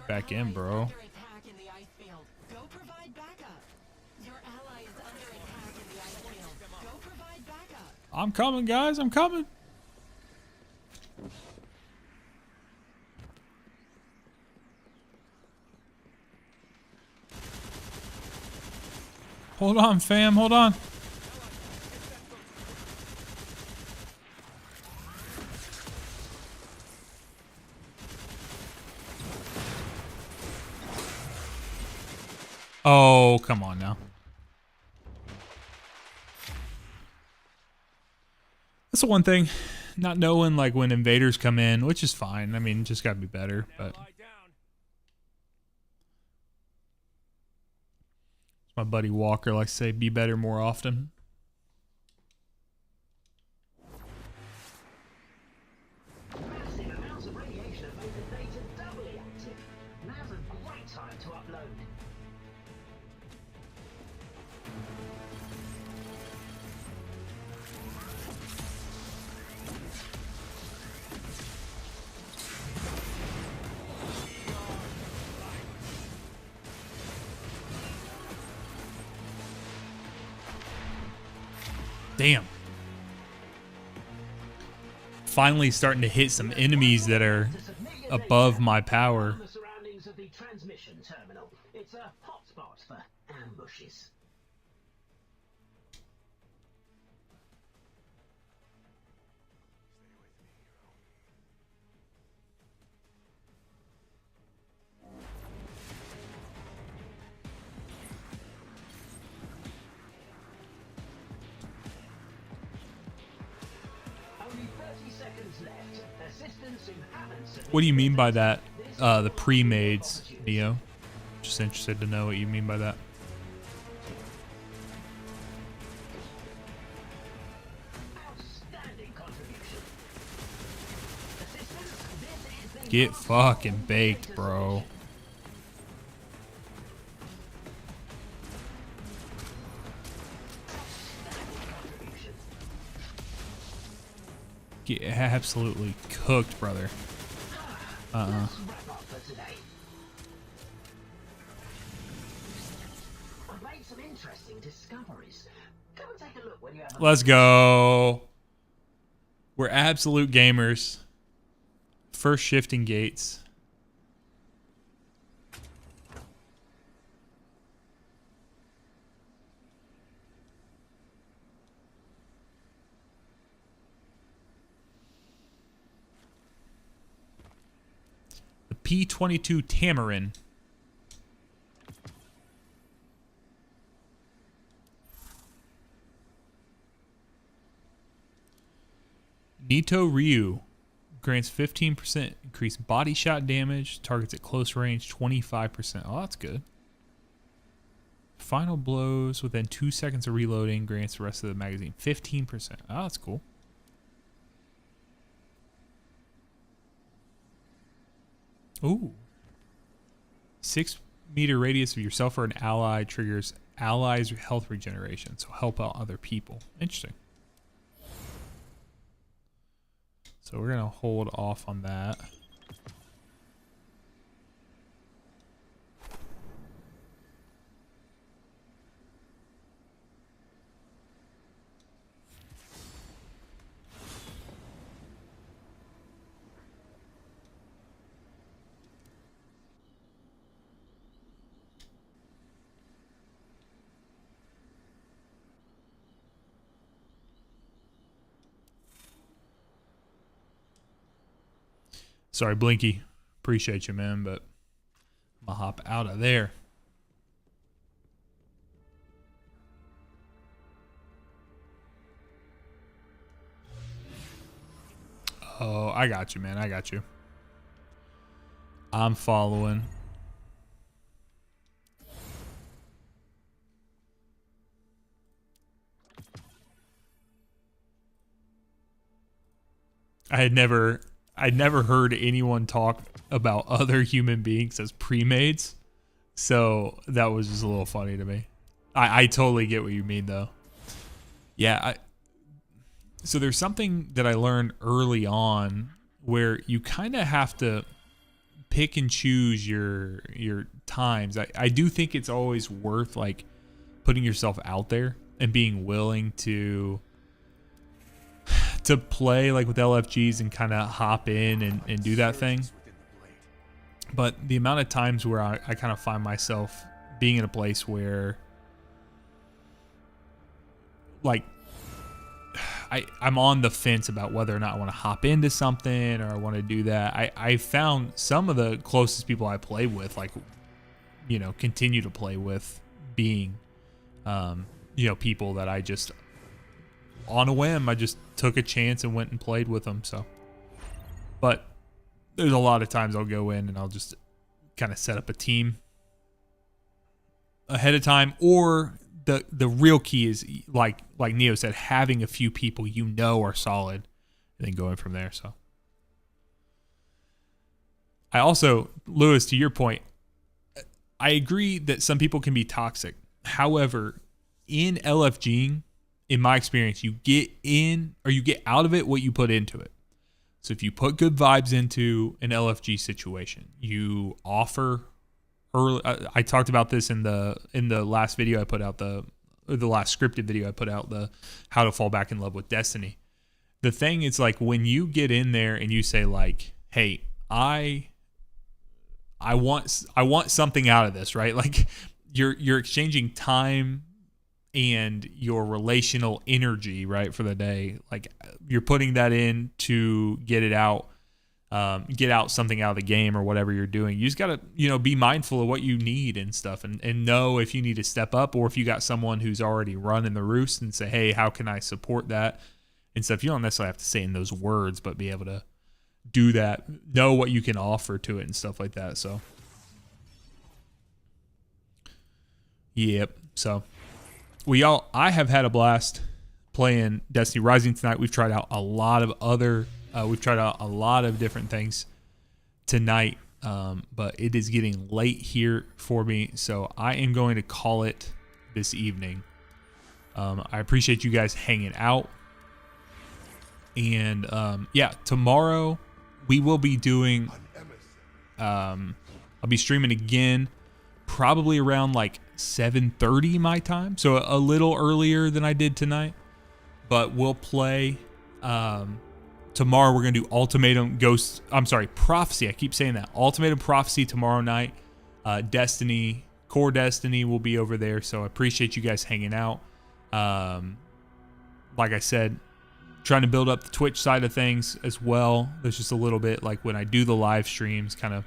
Back in, bro. I'm coming, guys. I'm coming. Hold on, fam. Hold on. Oh, come on now. That's the one thing. Not knowing, like, when invaders come in, which is fine. I mean, just gotta be better, but... My buddy Walker likes to say, be better more often. Massive amounts of radiation have made the data doubly active. Now's a great time to upload. Damn. Finally starting to hit some enemies that are above my power. The surroundings of the transmission terminal. It's a hotspot for ambushes. What do you mean by that? The pre-mades, Neo. Just interested to know what you mean by that. Get fucking baked, bro. Get absolutely cooked, brother. I've made some interesting discoveries. Come and take a look when you have. Let's go. We're absolute gamers. First shifting gates. The P-22 Tamarin. Nito Ryu grants 15% increased body shot damage, targets at close range 25%. Oh, that's good. Final blows within 2 seconds of reloading grants the rest of the magazine 15%. Oh, that's cool. Ooh. 6-meter radius of yourself or an ally triggers allies' health regeneration, so help out other people. Interesting. So we're gonna hold off on that. Sorry, Blinky. Appreciate you, man, but I'm gonna hop out of there. Oh, I got you, man. I got you. I'm following. I'd never heard anyone talk about other human beings as pre-mades, so that was just a little funny to me. I totally get what you mean, though. Yeah, so there's something that I learned early on where you kind of have to pick and choose your times. I do think it's always worth like putting yourself out there and being willing to play like with LFGs and kind of hop in and do that thing. But the amount of times where I kind of find myself being in a place where like I'm on the fence about whether or not I want to hop into something or I want to do that. I found some of the closest people I play with, like, you know, continue to play with being, you know, people that I just, on a whim, I just took a chance and went and played with them. So, but there's a lot of times I'll go in and I'll just kind of set up a team ahead of time, or the real key is like Neo said, having a few people you know are solid and then going from there. So I also, Lewis, to your point, I agree that some people can be toxic. However, in LFGing, in my experience, you get in or you get out of it what you put into it. So if you put good vibes into an LFG situation, you offer early. I talked about this in the last video I put out, the last scripted video I put out, the how to fall back in love with Destiny. The thing is, like, when you get in there and you say like, hey, I want something out of this, right? Like you're exchanging time and your relational energy, right, for the day. Like you're putting that in to get it out, get out something out of the game or whatever you're doing. You just got to, you know, be mindful of what you need and stuff, and know if you need to step up, or if you got someone who's already running the roost and say, hey, how can I support that and stuff. You don't necessarily have to say in those words, but be able to do that, know what you can offer to it and stuff like that. So, yep. So I have had a blast playing Destiny Rising tonight. We've tried out a lot of different things tonight, but it is getting late here for me, so I am going to call it this evening. I appreciate you guys hanging out, and yeah, tomorrow we will be doing I'll be streaming again, probably around like 7:30 my time, so a little earlier than I did tonight. But we'll play tomorrow. We're gonna do Prophecy. I keep saying that. Ultimatum Prophecy tomorrow night. Destiny, Core Destiny will be over there. So I appreciate you guys hanging out. Like I said, trying to build up the Twitch side of things as well. There's just a little bit, like when I do the live streams, kind of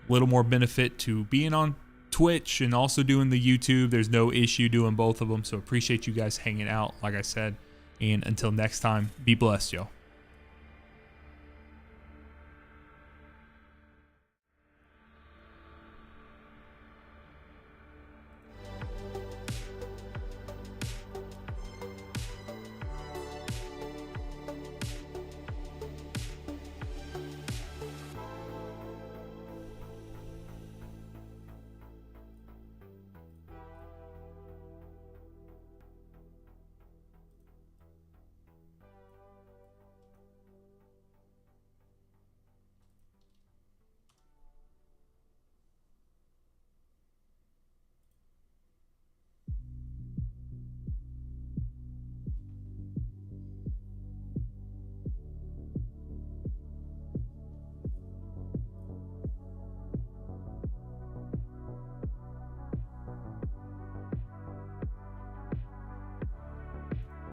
a little more benefit to being on Twitch and also doing the YouTube. There's no issue doing both of them. So appreciate you guys hanging out, like I said. And until next time, be blessed, y'all.